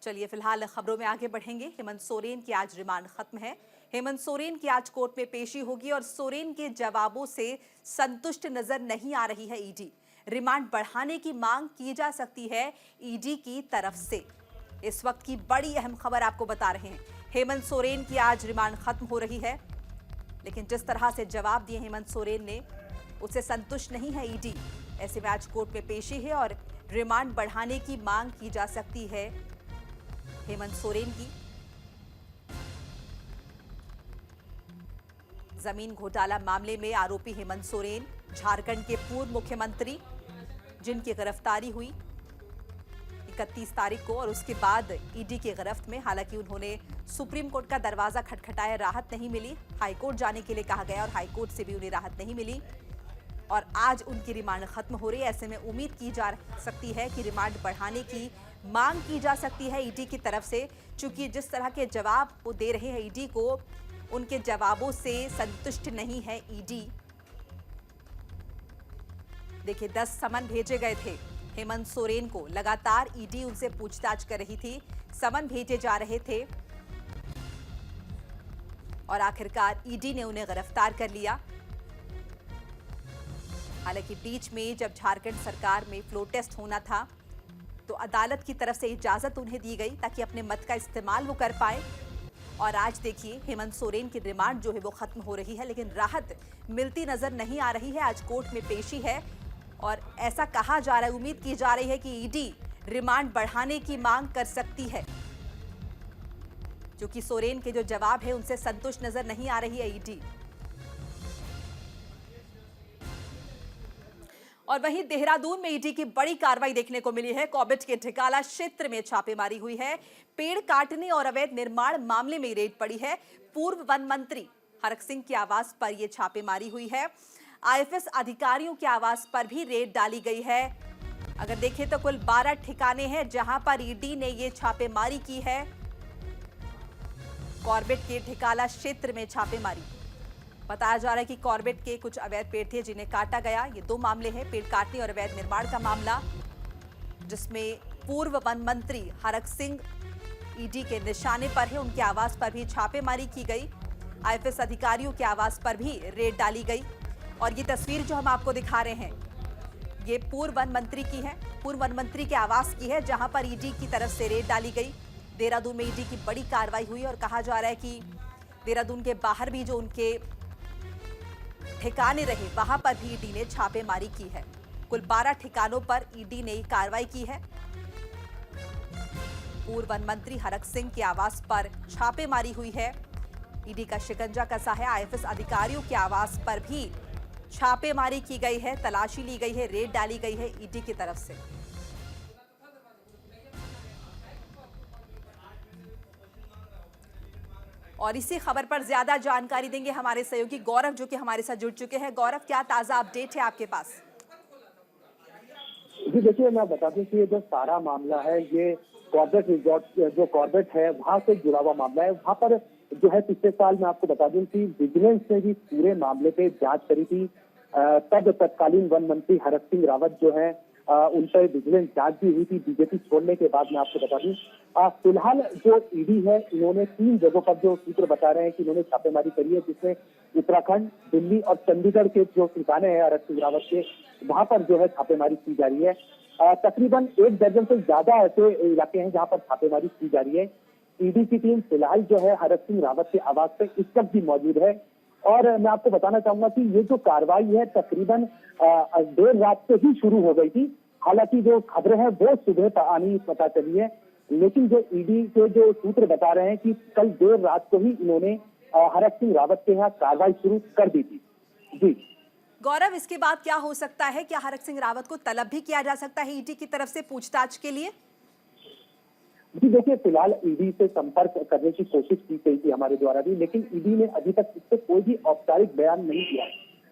चलिए फिलहाल खबरों में आगे बढ़ेंगे। हेमंत सोरेन की आज रिमांड खत्म है। हेमंत सोरेन की आज कोर्ट में पेशी होगी और सोरेन के जवाबों से संतुष्ट नजर नहीं आ रही है ईडी। रिमांड बढ़ाने की मांग की जा सकती है ईडी की तरफ से। इस वक्त की बड़ी अहम खबर आपको बता रहे हैं। हेमंत सोरेन की आज रिमांड खत्म हो रही है, लेकिन जिस तरह से जवाब दिए हेमंत सोरेन ने, उससे संतुष्ट नहीं है ईडी। ऐसे में आज कोर्ट में पेशी है और रिमांड बढ़ाने की मांग की जा सकती है हेमंत सोरेन की। जमीन घोटाला मामले में आरोपी हेमंत सोरेन, झारखंड के पूर्व मुख्यमंत्री, जिनकी गिरफ्तारी हुई 31 तारीख को और उसके बाद ईडी की गिरफ्त में। हालांकि उन्होंने सुप्रीम कोर्ट का दरवाजा खटखटाया, राहत नहीं मिली। हाईकोर्ट जाने के लिए कहा गया और हाईकोर्ट से भी उन्हें राहत नहीं मिली और आज उनकी रिमांड खत्म हो रही है। ऐसे में उम्मीद की जा सकती है कि रिमांड बढ़ाने की मांग की जा सकती है ईडी की तरफ से, क्योंकि जिस तरह के जवाब वो दे रहे हैं ईडी को, उनके जवाबों से संतुष्ट नहीं है ईडी। देखिए 10 समन भेजे गए थे हेमंत सोरेन को, लगातार ईडी उनसे पूछताछ कर रही थी, समन भेजे जा रहे थे और आखिरकार ईडी ने उन्हें गिरफ्तार कर लिया। हालांकि बीच में जब झारखंड सरकार में फ्लो टेस्ट होना था तो अदालत की तरफ से इजाजत उन्हें दी गई ताकि अपने मत का इस्तेमाल वो कर पाए। और आज देखिए हेमंत सोरेन की रिमांड जो है वो खत्म हो रही है, लेकिन राहत मिलती नजर नहीं आ रही है। आज कोर्ट में पेशी है और ऐसा कहा जा रहा है, उम्मीद की जा रही है कि ईडी रिमांड बढ़ाने की मांग कर सकती है, क्योंकि सोरेन के जो जवाब है उनसे संतुष्ट नजर नहीं आ रही है ईडी। और वहीं देहरादून में ईडी की बड़ी कार्रवाई देखने को मिली है। कॉर्बेट के ढिकाला क्षेत्र में छापेमारी हुई है। पेड़ काटने और अवैध निर्माण मामले में रेड पड़ी है। पूर्व वन मंत्री हरक सिंह के आवास पर यह छापेमारी हुई है। आईएफएस अधिकारियों के आवास पर भी रेड डाली गई है। अगर देखें तो कुल 12 ठिकाने हैं जहां पर ईडी ने यह छापेमारी की है। कॉर्बेट के ढिकाला क्षेत्र में छापेमारी। बताया जा रहा है कि कॉर्बेट के कुछ अवैध पेड़ थे जिन्हें काटा गया। ये 2 मामले हैं, पेड़ काटने और अवैध निर्माण का मामला, जिसमें पूर्व वन मंत्री हरक सिंह ईडी के निशाने पर है। उनके आवास पर भी छापेमारी की गई। आईएफएस अधिकारियों के आवास पर भी रेड डाली गई। और ये तस्वीर जो हम आपको दिखा रहे हैं, ये पूर्व वन मंत्री की है, पूर्व वन मंत्री के आवास की है, जहां पर ईडी की तरफ से रेड डाली गई। देहरादून में ईडी की बड़ी कार्रवाई हुई और कहा जा रहा है कि देहरादून के बाहर भी जो उनके ठिकाने रहे, वहां पर भी ईडी ने छापेमारी की है। कुल 12 ठिकानों पर ईडी ने कार्रवाई की है। पूर्व वन मंत्री हरक सिंह के आवास पर छापेमारी हुई है। ईडी का शिकंजा कसा है। आईएफएस अधिकारियों के आवास पर भी छापेमारी की गई है, तलाशी ली गई है, रेड डाली गई है ईडी की तरफ से। और इसी खबर पर ज्यादा जानकारी देंगे हमारे सहयोगी गौरव, जो कि हमारे साथ जुड़ चुके हैं। गौरव, क्या ताजा अपडेट है आपके पास? जी देखिए, मैं बता दूं कि ये जो सारा मामला है, ये कॉर्बेट रिजॉर्ट जो कॉर्बेट है वहां से जुड़ा हुआ मामला है। वहां पर जो है पिछले साल मैं आपको बता दूं कि विजिलेंस ने भी पूरे मामले पे जांच करी थी। तब तत्कालीन वन मंत्री हरक सिंह रावत जो है उन पर विजिलेंस जांच भी हुई थी बीजेपी छोड़ने के बाद। मैं आपको बता दूं फिलहाल जो ईडी है, इन्होंने 3 जगहों पर जो सूत्र बता रहे हैं कि इन्होंने छापेमारी करी है, जिसमें उत्तराखंड, दिल्ली और चंडीगढ़ के जो ठिकाने हैं हरक सिंह रावत के, वहां पर जो है छापेमारी की जा रही है। तकरीबन 1 दर्जन से ज्यादा ऐसे इलाके हैं जहां पर छापेमारी की जा रही है। ईडी की टीम फिलहाल जो है हरक सिंह रावत के आवास पे इस वक्त भी मौजूद है। और मैं आपको बताना चाहूंगा कि ये जो कार्रवाई है तकरीबन देर रात से ही शुरू हो गई थी। हालांकि जो खबरें हैं वो सुबह आनी पता चली है, लेकिन जो ईडी के जो सूत्र बता रहे हैं कि कल देर रात को ही इन्होंने हरक सिंह रावत के यहाँ कार्रवाई शुरू कर दी थी। जी गौरव, इसके बाद क्या हो सकता है? क्या हरक सिंह रावत को तलब भी किया जा सकता है ईडी की तरफ से पूछताछ के लिए? जी देखिए, फिलहाल ईडी से संपर्क करने की कोशिश की गई थी हमारे द्वारा भी, लेकिन ईडी ने अभी तक इस पर कोई भी औपचारिक बयान नहीं दिया।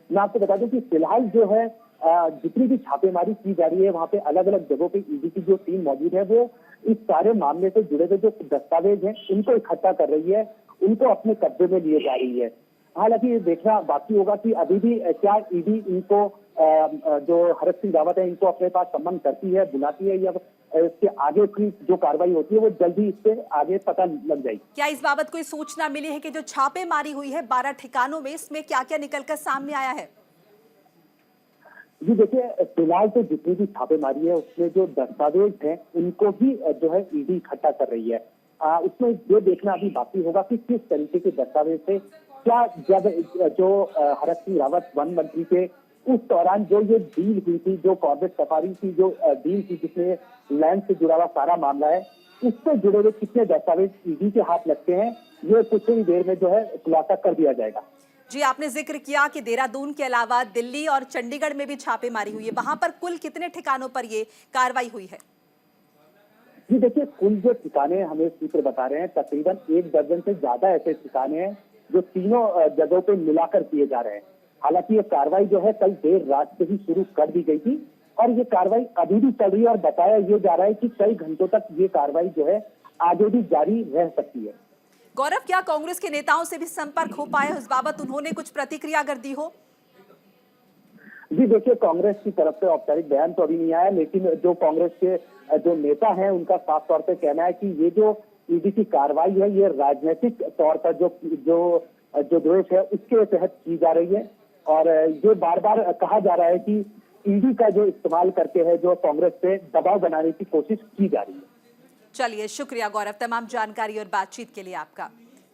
मैं आपको बता दूं कि फिलहाल जो है जितनी भी छापेमारी की जा रही है वहाँ पे अलग अलग जगहों पे ईडी की जो टीम मौजूद है वो इस सारे मामले से जुड़े हुए जो दस्तावेज हैं उनको इकट्ठा कर रही है, उनको अपने कब्जे में लिए जा रही है। हालांकि ये देखना बाकी होगा कि अभी भी क्या ईडी इनको जो हरक सिंह रावत है इनको अपने पास सम्मन करती है, बुलाती है, या इसके आगे की जो कार्रवाई होती है वो जल्दी इससे आगे पता लग जाएगी। क्या इस बाबत कोई सूचना मिली है कि जो छापेमारी हुई है 12 ठिकानों में, इसमें क्या क्या निकलकर सामने आया है? जी देखिए, फिलहाल तो जितनी भी छापेमारी है उसमें जो दस्तावेज हैं उनको भी जो है ईडी इकट्ठा कर रही है। उसमें ये देखना अभी बाकी होगा कि किस तरीके के दस्तावेज थे। क्या जब जो हरक सिंह रावत वन मंत्री के उस दौरान जो ये डील हुई थी, जो कॉर्बेट सफारी की जो डील थी जिसमें लैंड से जुड़ा हुआ सारा मामला है, उससे जुड़े हुए कितने दस्तावेज ईडी के हाथ लगते हैं ये कुछ ही देर में जो है खुलासा कर दिया जाएगा। जी, आपने जिक्र किया कि देहरादून के अलावा दिल्ली और चंडीगढ़ में भी छापेमारी हुई है, वहां पर कुल कितने ठिकानों पर ये कार्रवाई हुई है? जी देखिए, कुल जो ठिकाने हमें सूत्र बता रहे हैं तकरीबन 1 दर्जन से ज्यादा ऐसे ठिकाने हैं जो तीनों जगहों पे मिलाकर किए जा रहे हैं। हालांकि ये कार्रवाई जो है कल देर रात से ही शुरू कर दी गई थी और ये कार्रवाई अभी भी चल रही है और बताया ये जा रहा है कि कई घंटों तक ये कार्रवाई जो है आगे भी जारी रह सकती है। गौरव, क्या कांग्रेस के नेताओं से भी संपर्क हो पाया? इस बाबत उन्होंने कुछ प्रतिक्रिया अगर दी हो? जी देखिए, कांग्रेस की तरफ से औपचारिक बयान तो अभी नहीं आया, लेकिन जो कांग्रेस के जो नेता हैं उनका साफ तौर पे कहना है कि ये जो ईडी की कार्रवाई है ये राजनीतिक तौर पर जो द्वेष है उसके तहत की जा रही है और ये बार बार कहा जा रहा है कि ईडी का जो इस्तेमाल करके है जो कांग्रेस पे दबाव बनाने की कोशिश की जा रही है। चलिए, शुक्रिया गौरव तमाम जानकारी और बातचीत के लिए आपका।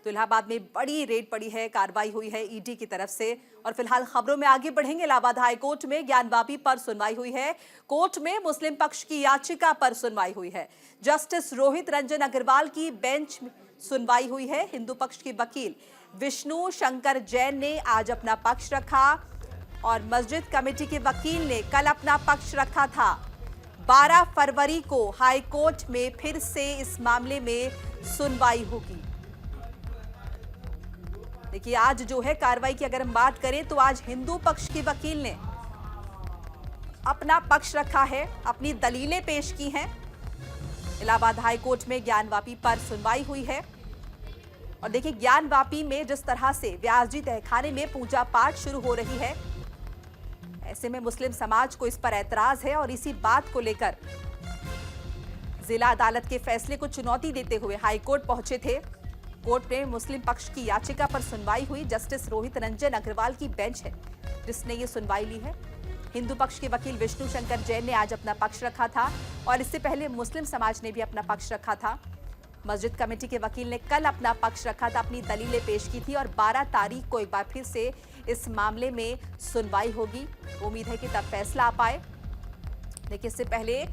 तो इलाहाबाद में बड़ी रेड पड़ी है, कार्रवाई हुई है ईडी की तरफ से। और फिलहाल खबरों में आगे बढ़ेंगे। इलाहाबाद हाई कोर्ट में ज्ञानवापी पर सुनवाई हुई है। कोर्ट में मुस्लिम पक्ष की याचिका पर सुनवाई हुई है। जस्टिस रोहित रंजन अग्रवाल की बेंच में सुनवाई हुई है। हिंदू पक्ष के वकील विष्णु शंकर जैन ने आज अपना पक्ष रखा और मस्जिद कमेटी के वकील ने कल अपना पक्ष रखा था। 12 फरवरी को हाई कोर्ट में फिर से इस मामले में सुनवाई होगी। देखिए, आज जो है कार्रवाई की अगर हम बात करें तो आज हिंदू पक्ष के वकील ने अपना पक्ष रखा है, अपनी दलीलें पेश की हैं। इलाहाबाद हाई कोर्ट में ज्ञानवापी पर सुनवाई हुई है और देखिए, ज्ञानवापी में जिस तरह से व्यास जी तहखाने में पूजा पाठ शुरू हो रही है, ऐसे में मुस्लिम समाज को इस पर ऐतराज है और इसी बात को लेकर जिला अदालत के फैसले को चुनौती देते हुए हाई कोर्ट पहुंचे थे। कोर्ट में मुस्लिम पक्ष की याचिका पर सुनवाई हुई। जस्टिस रोहित रंजन अग्रवाल की बेंच है जिसने ये सुनवाई ली है। हिंदू पक्ष के वकील विष्णु शंकर जैन ने आज अपना पक्ष रखा था और इससे पहले मुस्लिम समाज ने भी अपना पक्ष रखा था। मस्जिद कमेटी के वकील ने कल अपना पक्ष रखा था, अपनी दलीलें पेश की थी और 12 तारीख को एक बार फिर से इस मामले में सुनवाई होगी। उम्मीद है कि तब फैसला आ पाए। देखिए, इससे पहले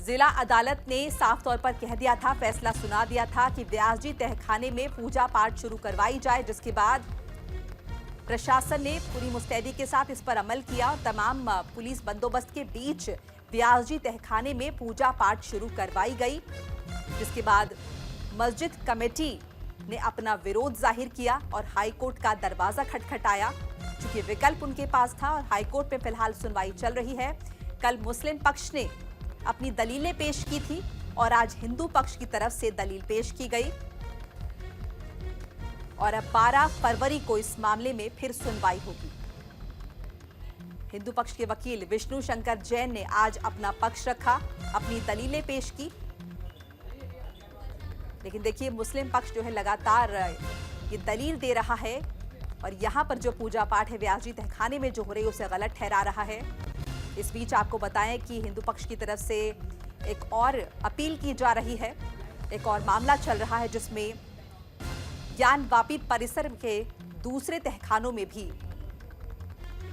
जिला अदालत ने साफ तौर पर कह दिया था, फैसला सुना दिया था कि व्यास जी तहखाने में पूजा पाठ शुरू करवाई जाए, जिसके बाद प्रशासन ने पूरी मुस्तैदी के साथ इस पर अमल किया और तमाम पुलिस बंदोबस्त के बीच व्यास जी तहखाने में पूजा पाठ शुरू करवाई गई। जिसके बाद मस्जिद कमेटी ने अपना विरोध जाहिर किया और हाईकोर्ट का दरवाजा खटखटाया, क्योंकि विकल्प उनके पास था और हाईकोर्ट में फिलहाल सुनवाई चल रही है। कल मुस्लिम पक्ष ने अपनी दलीलें पेश की थी और आज हिंदू पक्ष की तरफ से दलील पेश की गई और अब 12 फरवरी को इस मामले में फिर सुनवाई होगी। हिंदू पक्ष के वकील विष्णु शंकर जैन ने आज अपना पक्ष रखा, अपनी दलीलें पेश की। लेकिन देखिए, मुस्लिम पक्ष जो है लगातार ये दलील दे रहा है और यहाँ पर जो पूजा पाठ है व्यास जी तहखाने में जो हो रही है उसे गलत ठहरा रहा है। इस बीच आपको बताएं कि हिंदू पक्ष की तरफ से एक और अपील की जा रही है, एक और मामला चल रहा है जिसमें ज्ञानवापी परिसर के दूसरे तहखानों में भी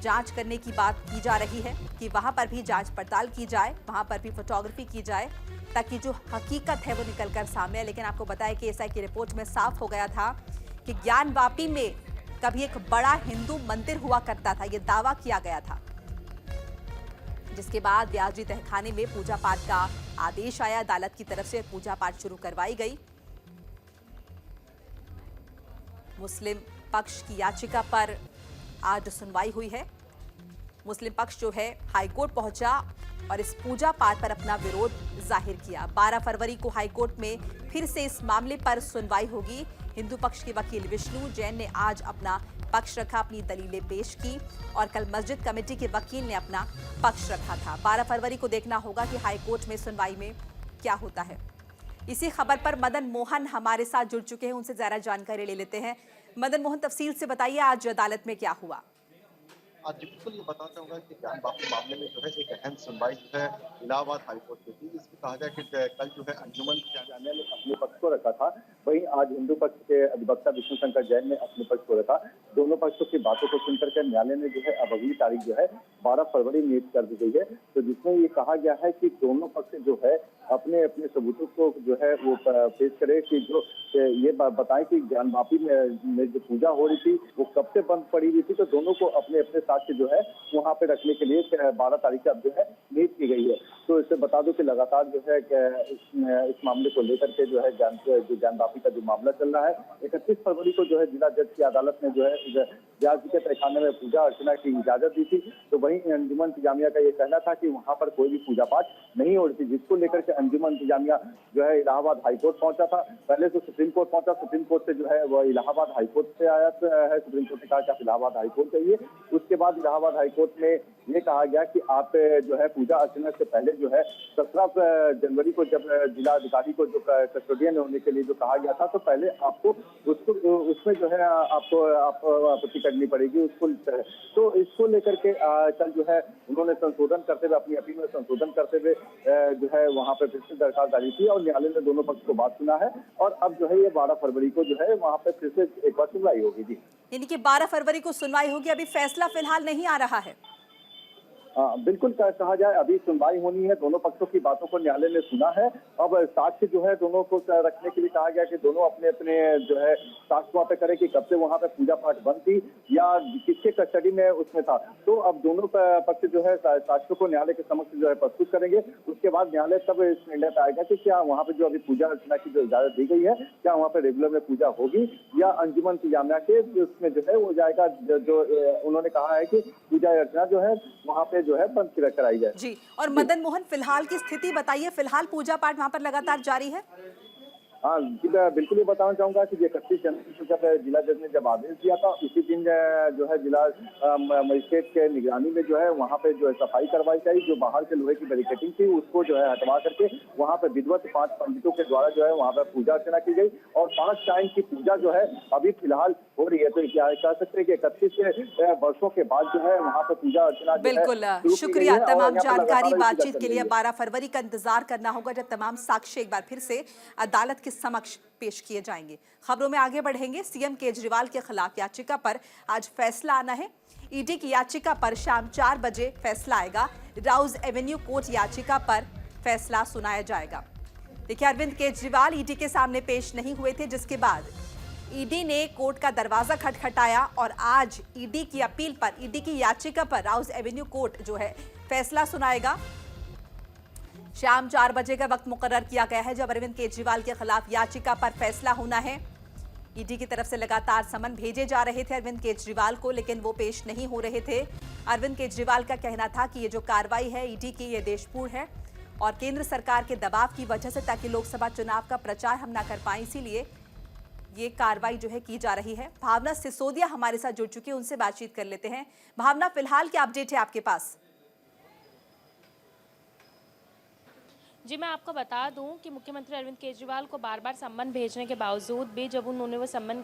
जांच करने की बात की जा रही है कि वहां पर भी जांच पड़ताल की जाए, वहां पर भी फोटोग्राफी की जाए ताकि जो हकीकत है वो निकलकर सामने आए। लेकिन आपको बताएं कि एसआई की रिपोर्ट में साफ हो गया था कि ज्ञानवापी में कभी एक बड़ा हिंदू मंदिर हुआ करता था, यह दावा किया गया था, जिसके बाद व्यासजी तहखाने में पूजा पाठ का आदेश आया। अदालत की तरफ से पूजा पाठ शुरू करवाई गई। मुस्लिम पक्ष की याचिका पर आज सुनवाई हुई है। मुस्लिम पक्ष जो है हाईकोर्ट पहुंचा और इस पूजा पाठ पर अपना विरोध जाहिर किया। 12 फरवरी को हाईकोर्ट में फिर से इस मामले पर सुनवाई होगी। हिंदू पक्ष के वकील विष्णु जैन ने आज अपना पक्ष रखा, अपनी दलीलें पेश की और कल मस्जिद कमेटी के वकील ने अपना पक्ष रखा था। 12 फरवरी को देखना होगा कि हाईकोर्ट में सुनवाई में क्या होता है। इसी खबर पर मदन मोहन हमारे साथ जुड़ चुके हैं, उनसे ज्यादा जानकारी ले लेते हैं। मदन मोहन, तफसील से बताइए आज अदालत में क्या हुआ। आज बिल्कुल ये बताना चाहूंगा कि ज्ञानवापी मामले में जो है एक अहम सुनवाई जो है इलाहाबाद हाईकोर्ट में थी। इसमें कहा जाए कि कल जो है अंजुमन जामिया ने अपने पक्ष को रखा था, वहीं आज हिंदू पक्ष के अधिवक्ता विष्णु शंकर जैन ने अपने पक्ष को रखा। दोनों पक्षों की बातों को सुनकर के न्यायालय ने जो है अब अगली तारीख जो है 12 फरवरी नियुक्त कर दी गई है, तो जिसमें ये कहा गया है कि दोनों पक्ष जो है अपने अपने सबूतों को जो है वो पेश करे कि जो ये बताएं कि ज्ञानवापी में जो पूजा हो रही थी वो कब से बंद पड़ी हुई थी, तो दोनों को अपने अपने साक्ष्य जो है वहाँ पे रखने के लिए 12 तारीख से अब जो है नियुक्त की गई है। तो इससे बता दूं कि लगातार जो है इस मामले को लेकर के जो है ज्ञानवापी का जो मामला चल रहा है, 31 फरवरी को जो है जिला जज की अदालत ने जो है व्यास जी के तहखाने में पूजा अर्चना की इजाजत दी थी, तो वहीं अंजुमन इंतजामिया का ये कहना था कि वहाँ पर कोई भी पूजा पाठ नहीं हो रही थी, जिसको लेकर के अंजुमन इंतजामिया जो है इलाहाबाद हाईकोर्ट पहुंचा था। पहले तो सुप्रीम कोर्ट पहुंचा, सुप्रीम कोर्ट से जो है वो इलाहाबाद हाईकोर्ट से आया है। सुप्रीम कोर्ट ने कहा कि आप इलाहाबाद हाईकोर्ट जाइए। उसके बाद इलाहाबाद हाईकोर्ट में ये कहा गया कि आप जो है पूजा अर्चना से पहले जो है 17 जनवरी को जब जिला अधिकारी को जो कस्टोडियन होने के लिए जो कहा गया था, तो पहले आपको उसमें जो है आपको आपत्ति करनी पड़ेगी उसको। तो इसको लेकर के कल जो है उन्होंने संशोधन करते हुए अपनी अपील में संशोधन करते हुए जो है वहाँ पे फिर से दरखास्त डाली थी और न्यायालय ने दोनों पक्ष को बात सुना है और अब जो है ये 12 फरवरी को जो है वहाँ पे फिर से एक बार सुनवाई होगी। जी, यानी कि 12 फरवरी को सुनवाई होगी, अभी फैसला फिलहाल नहीं आ रहा है। बिल्कुल कहा जाए अभी सुनवाई होनी है, दोनों पक्षों की बातों को न्यायालय ने सुना है। अब साक्ष्य जो है दोनों को रखने के लिए कहा गया कि दोनों अपने अपने जो है साक्ष्य वहाँ पे करें कि कब से वहाँ पे पूजा पाठ बंद थी या किसके कस्टडी में उसमें था। तो अब दोनों पक्ष जो है साक्ष्य को न्यायालय के समक्ष जो है प्रस्तुत करेंगे। उसके बाद न्यायालय तब इस निर्णय पर आएगा कि क्या वहाँ पे जो अभी पूजा अर्चना की जो इजाजत दी गई है, क्या वहाँ पे रेगुलर में पूजा होगी या अंजुमन इंतजामिया के उसमें जो है वो जाएगा। जो उन्होंने कहा है कि पूजा अर्चना जो है वहाँ पे जो है बंद कराई जाए। जी, और मदन मोहन फिलहाल की स्थिति बताइए, फिलहाल पूजा पाठ वहाँ पर लगातार जारी है? हाँ जी, मैं बिल्कुल ये बताना चाहूंगा कि 31 जनवरी को जब जिला जज ने जब आदेश दिया था, उसी दिन जो है जिला मजिस्ट्रेट के निगरानी में जो है वहाँ पे जो है सफाई करवाई गई। जो बाहर से लोहे की बैरिकेडिंग थी उसको जो है हटवा करके वहाँ पे विधिवत 5 पंडितों के द्वारा जो है वहाँ पर पूजा अर्चना की गई और 5 टाइम की पूजा जो है अभी फिलहाल हो रही है। तो क्या कह सकते हैं कि 31 वर्षों के बाद जो है वहाँ पे पूजा अर्चना बिल्कुल, शुक्रिया तमाम जानकारी बातचीत के लिए। 12 फरवरी का इंतजार करना होगा जब तमाम साक्ष्य एक बार फिर से अदालत के समक्ष पेश किए जाएंगे। खबरों में आगे बढ़ेंगे। सीएम केजरीवाल के खिलाफ याचिका पर आज फैसला आना है। ईडी की याचिका पर शाम 4 बजे फैसला आएगा। राउज एवेन्यू कोर्ट याचिका पर फैसला सुनाया जाएगा। देखिए, अरविंद केजरीवाल ईडी के सामने पेश नहीं हुए थे, जिसके बाद ईडी ने कोर्ट का दरवाजा खटखटाया और आज ईडी की अपील पर, ईडी की याचिका पर राउज एवेन्यू कोर्ट जो है फैसला सुनाएगा। शाम 4 बजे का वक्त मुकर्रर किया गया है जब अरविंद केजरीवाल के खिलाफ याचिका पर फैसला होना है। ईडी की तरफ से लगातार समन भेजे जा रहे थे अरविंद केजरीवाल को, लेकिन वो पेश नहीं हो रहे थे। अरविंद केजरीवाल का कहना था कि ये जो कार्रवाई है ईडी की, ये देशपूर्ण है और केंद्र सरकार के दबाव की वजह से, ताकि लोकसभा चुनाव का प्रचार हम ना कर पाए, इसीलिए ये कार्रवाई जो है की जा रही है। भावना सिसोदिया हमारे साथ जुड़ चुकी है, उनसे बातचीत कर लेते हैं। भावना, फिलहाल क्या अपडेट है आपके पास? जी, मैं आपको बता दूं कि मुख्यमंत्री अरविंद केजरीवाल को बार बार सम्मन भेजने के बावजूद भी जब उन्होंने वो सम्मन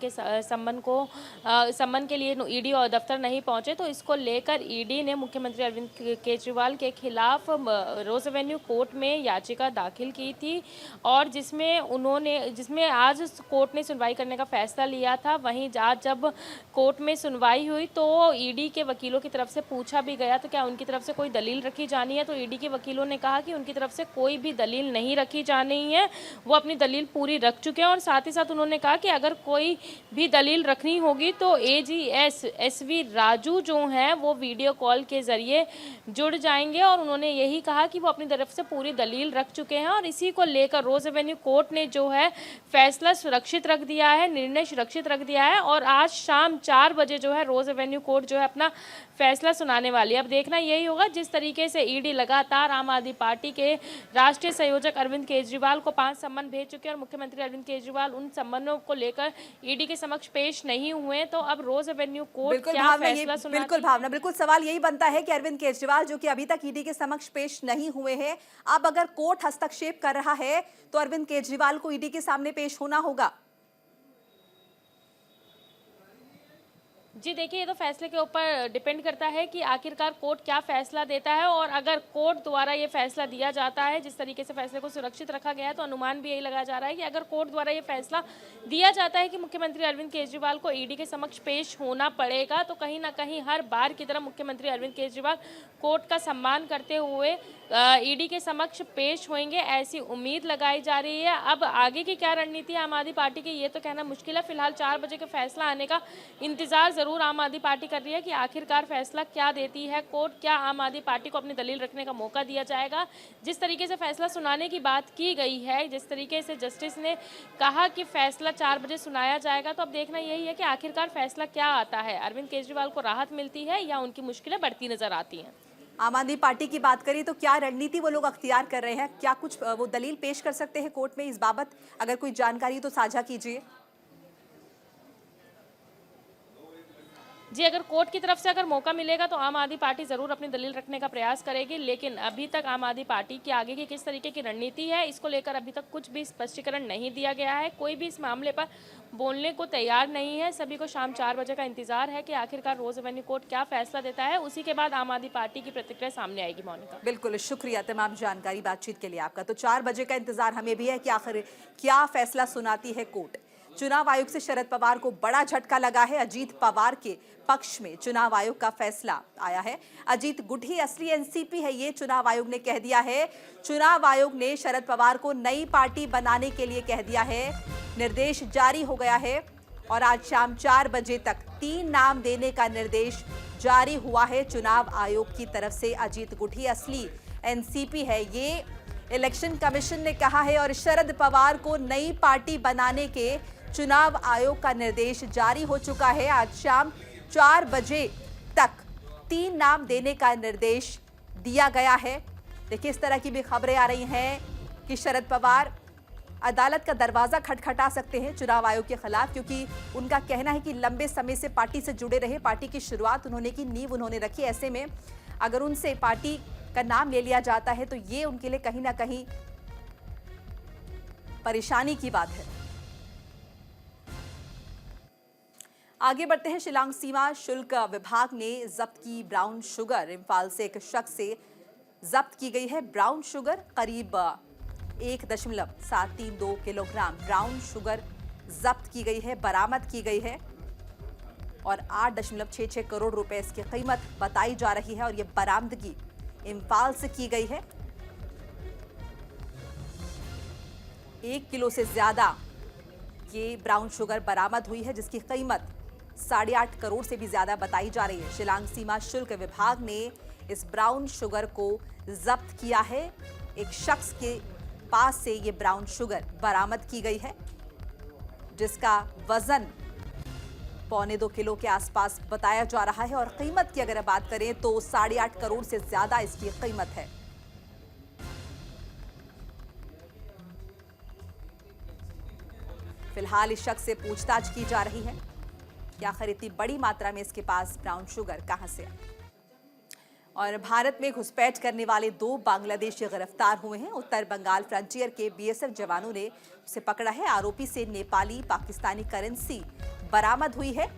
के लिए ईडी और दफ्तर नहीं पहुंचे, तो इसको लेकर ईडी ने मुख्यमंत्री अरविंद केजरीवाल के खिलाफ रोज एवेन्यू कोर्ट में याचिका दाखिल की थी और जिसमें आज कोर्ट ने सुनवाई करने का फैसला लिया था। वहीं आज जब कोर्ट में सुनवाई हुई तो ईडी के वकीलों की तरफ से पूछा भी गया तो क्या उनकी तरफ से कोई दलील रखी जानी है, तो ईडी के वकीलों ने कहा कि उनकी तरफ से कोई भी कोई दलील नहीं रखी जानी है, वो अपनी दलील पूरी रख चुके हैं। और साथ ही साथ उन्होंने कहा कि अगर कोई भी दलील रखनी होगी तो AGS SV राजू जो हैं वो वीडियो कॉल के ज़रिए जुड़ जाएंगे। और उन्होंने यही कहा कि वो अपनी तरफ से पूरी दलील रख चुके हैं और इसी को लेकर रोज़ एवेन्यू कोर्ट ने जो है फैसला सुरक्षित रख दिया है, निर्णय सुरक्षित रख दिया है। और आज शाम 4 बजे जो है रोज़ एवेन्यू कोर्ट जो है अपना फैसला सुनाने वाली है। अब देखना यही होगा जिस तरीके से ईडी लगातार आम आदमी पार्टी के राष्ट्रीय संयोजक अरविंद केजरीवाल को 5 सम्मन भेज चुके हैं और मुख्यमंत्री अरविंद केजरीवाल उन सम्मनों को लेकर ईडी के समक्ष पेश नहीं हुए, तो अब रोज़ एवेन्यू कोर्ट क्या फैसला सुनाती है? बिल्कुल भावना, बिल्कुल सवाल यही बनता है कि अरविंद केजरीवाल जो कि अभी तक ईडी के समक्ष पेश नहीं हुए हैं, अब अगर कोर्ट हस्तक्षेप कर रहा है तो अरविंद केजरीवाल को ईडी के सामने पेश होना होगा। जी देखिए, ये तो फैसले के ऊपर डिपेंड करता है कि आखिरकार कोर्ट क्या फैसला देता है। और अगर कोर्ट द्वारा ये फैसला दिया जाता है, जिस तरीके से फैसले को सुरक्षित रखा गया है, तो अनुमान भी यही लगाया जा रहा है कि अगर कोर्ट द्वारा ये फैसला दिया जाता है कि मुख्यमंत्री अरविंद केजरीवाल को ईडी के समक्ष पेश होना पड़ेगा, तो कहीं ना कहीं हर बार की तरह मुख्यमंत्री अरविंद केजरीवाल कोर्ट का सम्मान करते हुए ईडी के समक्ष पेश होंगे, ऐसी उम्मीद लगाई जा रही है। अब आगे की क्या रणनीति है आम आदमी पार्टी की, ये तो कहना मुश्किल है। फिलहाल 4 बजे के फैसला आने का इंतजार जरूर आम आदमी पार्टी कर रही है कि आखिरकार फैसला क्या देती है कोर्ट, क्या आम आदमी पार्टी को अपनी दलील रखने का मौका दिया जाएगा। जिस तरीके से फैसला सुनाने की बात की गई है, जिस तरीके से जस्टिस ने कहा कि फैसला 4 बजे सुनाया जाएगा, तो अब देखना यही है कि आखिरकार फैसला क्या आता है। अरविंद केजरीवाल को राहत मिलती है या उनकी मुश्किलें बढ़ती नजर आती हैं। आम आदमी पार्टी की बात करें तो क्या रणनीति वो लोग अख्तियार कर रहे हैं, क्या कुछ वो दलील पेश कर सकते हैं कोर्ट में? इस बाबत अगर कोई जानकारी तो साझा कीजिए। जी, अगर कोर्ट की तरफ से अगर मौका मिलेगा तो आम आदमी पार्टी ज़रूर अपनी दलील रखने का प्रयास करेगी, लेकिन अभी तक आम आदमी पार्टी की आगे की किस तरीके की रणनीति है, इसको लेकर अभी तक कुछ भी स्पष्टीकरण नहीं दिया गया है। कोई भी इस मामले पर बोलने को तैयार नहीं है। सभी को शाम 4 बजे का इंतजार है कि आखिरकार रोज़ एवेन्यू कोर्ट क्या फैसला देता है, उसी के बाद आम आदमी पार्टी की प्रतिक्रिया सामने आएगी। मोनिका, बिल्कुल शुक्रिया तमाम जानकारी बातचीत के लिए आपका। तो 4 बजे का इंतजार हमें भी है कि आखिर क्या फैसला सुनाती है कोर्ट। चुनाव आयोग से शरद पवार को बड़ा झटका लगा है। अजीत पवार के पक्ष में चुनाव आयोग का फैसला आया है। अजीत गुठी असली एनसीपी है, ये चुनाव आयोग ने कह दिया है। चुनाव आयोग ने शरद पवार को नई पार्टी बनाने के लिए कह दिया है। निर्देश जारी हो गया है और आज शाम 4 बजे तक 3 नाम देने का निर्देश जारी हुआ है चुनाव आयोग की तरफ से। अजीत गुठी असली एनसीपी है, ये इलेक्शन कमीशन ने कहा है और शरद पवार को नई पार्टी बनाने के चुनाव आयोग का निर्देश जारी हो चुका है। आज शाम 4 बजे तक 3 नाम देने का निर्देश दिया गया है। देखिए, इस तरह की भी खबरें आ रही हैं कि शरद पवार अदालत का दरवाजा खटखटा सकते हैं चुनाव आयोग के खिलाफ, क्योंकि उनका कहना है कि लंबे समय से पार्टी से जुड़े रहे, पार्टी की शुरुआत उन्होंने की, नींव उन्होंने रखी। ऐसे में अगर उनसे पार्टी का नाम ले लिया जाता है तो ये उनके लिए कहीं ना कहीं परेशानी की बात है। आगे बढ़ते हैं। शिलांग सीमा शुल्क विभाग ने जब्त की ब्राउन शुगर। इम्फाल से एक शख्स से जब्त की गई है ब्राउन शुगर। करीब 1.732 किलोग्राम ब्राउन शुगर जब्त की गई है, बरामद की गई है और 8.66 करोड़ रुपए इसकी कीमत बताई जा रही है। और ये बरामदगी इम्फाल से की गई है। 1 किलो से ज्यादा ये ब्राउन शुगर बरामद हुई है, जिसकी कीमत 8.5 करोड़ से भी ज्यादा बताई जा रही है। शिलांग सीमा शुल्क विभाग ने इस ब्राउन शुगर को जब्त किया है। एक शख्स के पास से ये ब्राउन शुगर बरामद की गई है, जिसका वजन 1.25 किलो के आसपास बताया जा रहा है और कीमत की अगर बात करें तो 8.5 करोड़ से ज्यादा इसकी कीमत है। फिलहाल इस शख्स से पूछताछ की जा रही है कि आखिर इतनी बड़ी मात्रा में इसके पास ब्राउन शुगर कहां से आई। और भारत में घुसपैठ करने वाले 2 बांग्लादेशी गिरफ्तार हुए हैं। उत्तर बंगाल फ्रंटियर के बीएसएफ जवानों ने उसे पकड़ा है। आरोपी से नेपाली पाकिस्तानी करेंसी बरामद हुई है।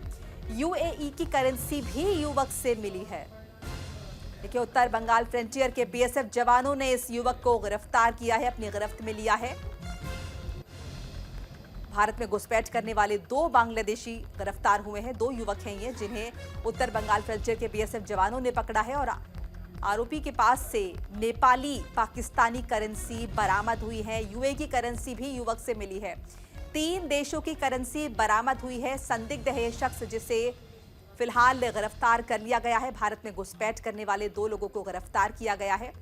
यूएई की करेंसी भी युवक से मिली है। देखिए, उत्तर बंगाल फ्रंटियर के बीएसएफ जवानों ने इस युवक को गिरफ्तार किया है, अपनी गिरफ्त में लिया है। भारत में घुसपैठ करने वाले 2 बांग्लादेशी गिरफ्तार हुए हैं। 2 युवक हैं ये, जिन्हें उत्तर बंगाल फ्रंटियर के बीएसएफ जवानों ने पकड़ा है और आरोपी के पास से नेपाली पाकिस्तानी करेंसी बरामद हुई है। यूए की करेंसी भी युवक से मिली है। 3 देशों की करेंसी बरामद हुई है। संदिग्ध है शख्स, जिसे फिलहाल गिरफ्तार कर लिया गया है। भारत में घुसपैठ करने वाले 2 लोगों को गिरफ्तार किया गया है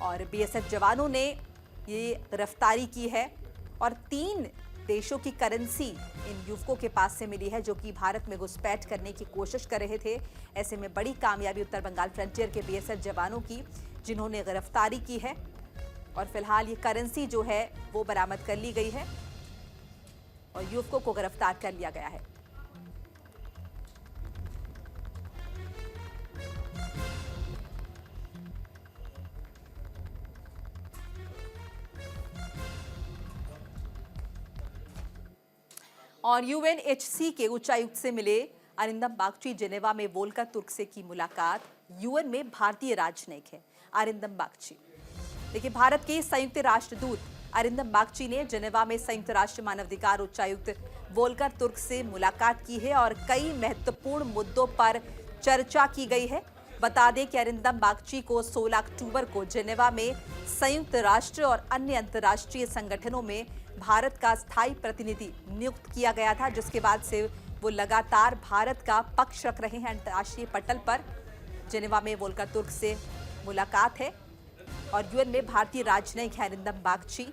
और बीएसएफ जवानों ने ये गिरफ्तारी की है। और 3 देशों की करेंसी इन युवकों के पास से मिली है, जो कि भारत में घुसपैठ करने की कोशिश कर रहे थे। ऐसे में बड़ी कामयाबी उत्तर बंगाल फ्रंटियर के बीएसएफ जवानों की, जिन्होंने गिरफ्तारी की है। और फिलहाल ये करेंसी जो है वो बरामद कर ली गई है और युवकों को गिरफ्तार कर लिया गया है। और यूएनएचसी के उच्चायुक्त से मिले अरिंदम बागची। जेनेवा में वोल्कर तुर्क से की मुलाकात। यूएन में भारतीय राजनयिक है अरिंदम बागची। देखिए, भारत के संयुक्त राष्ट्रदूत अरिंदम बागची ने जेनेवा में संयुक्त राष्ट्र मानवाधिकार उच्चायुक्त वोल्कर तुर्क से मुलाकात की है और कई महत्वपूर्ण मुद्दों पर चर्चा की गई है। बता दें कि अरिंदम बागची को 16 अक्टूबर को जेनेवा में संयुक्त राष्ट्र और अन्य अंतर्राष्ट्रीय संगठनों में भारत का स्थायी प्रतिनिधि नियुक्त किया गया था, जिसके बाद से वो लगातार भारत का पक्ष रख रहे हैं अंतर्राष्ट्रीय पटल पर। जेनेवा में वोल्कर तुर्क से मुलाकात है और यूएन में भारतीय राजनयिक है अरिंदम बागची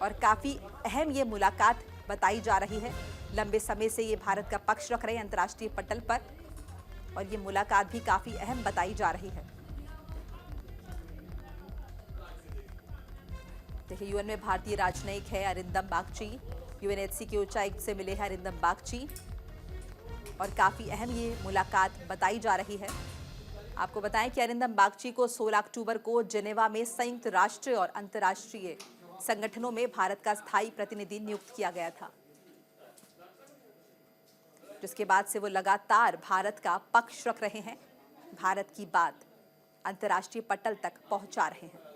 और काफ़ी अहम ये मुलाकात बताई जा रही है। लंबे समय से ये भारत का पक्ष रख रहे हैं अंतर्राष्ट्रीय पटल पर और ये मुलाकात भी काफ़ी अहम बताई जा रही है। देखिए, यूएन में भारतीय राजनयिक है अरिंदम बागची। यूएनएचसी के उच्चायुक्त से मिले हैं अरिंदम बागची और काफ़ी अहम ये मुलाकात बताई जा रही है। आपको बताएं कि अरिंदम बागची को 16 अक्टूबर को जेनेवा में संयुक्त राष्ट्र और अंतर्राष्ट्रीय संगठनों में भारत का स्थायी प्रतिनिधि नियुक्त किया गया था, जिसके बाद से वो लगातार भारत का पक्ष रख रहे हैं, भारत की बात अंतर्राष्ट्रीय पटल तक पहुंचा रहे हैं।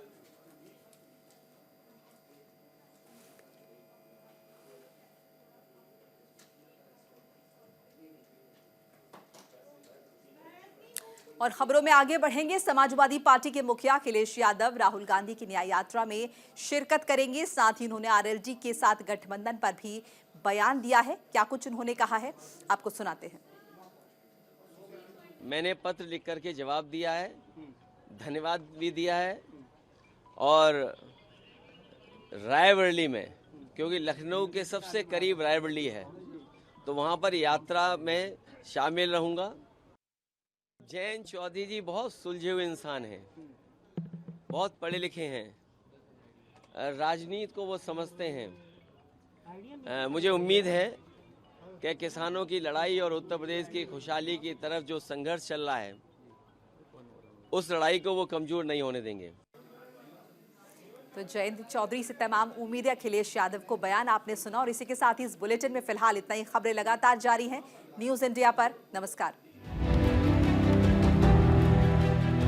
और खबरों में आगे बढ़ेंगे। समाजवादी पार्टी के मुखिया अखिलेश यादव राहुल गांधी की न्याय यात्रा में शिरकत करेंगे। साथ ही उन्होंने आरएलडी के साथ गठबंधन पर भी बयान दिया है। क्या कुछ उन्होंने कहा है, आपको सुनाते हैं। मैंने पत्र लिख करके जवाब दिया है, धन्यवाद भी दिया है और रायबरेली में, क्योंकि लखनऊ के सबसे करीब रायबरेली है, तो वहाँ पर यात्रा में शामिल रहूँगा। जयंत चौधरी जी बहुत सुलझे हुए इंसान हैं, बहुत पढ़े लिखे हैं, राजनीति को वो समझते हैं। मुझे उम्मीद है कि किसानों की लड़ाई और उत्तर प्रदेश की खुशहाली की तरफ जो संघर्ष चल रहा है, उस लड़ाई को वो कमजोर नहीं होने देंगे। तो जयंत चौधरी से तमाम उम्मीदें, अखिलेश यादव को बयान आपने सुना। और इसी के साथ ही इस बुलेटिन में फिलहाल इतना ही। खबरें लगातार जारी हैं न्यूज़ इंडिया पर। नमस्कार।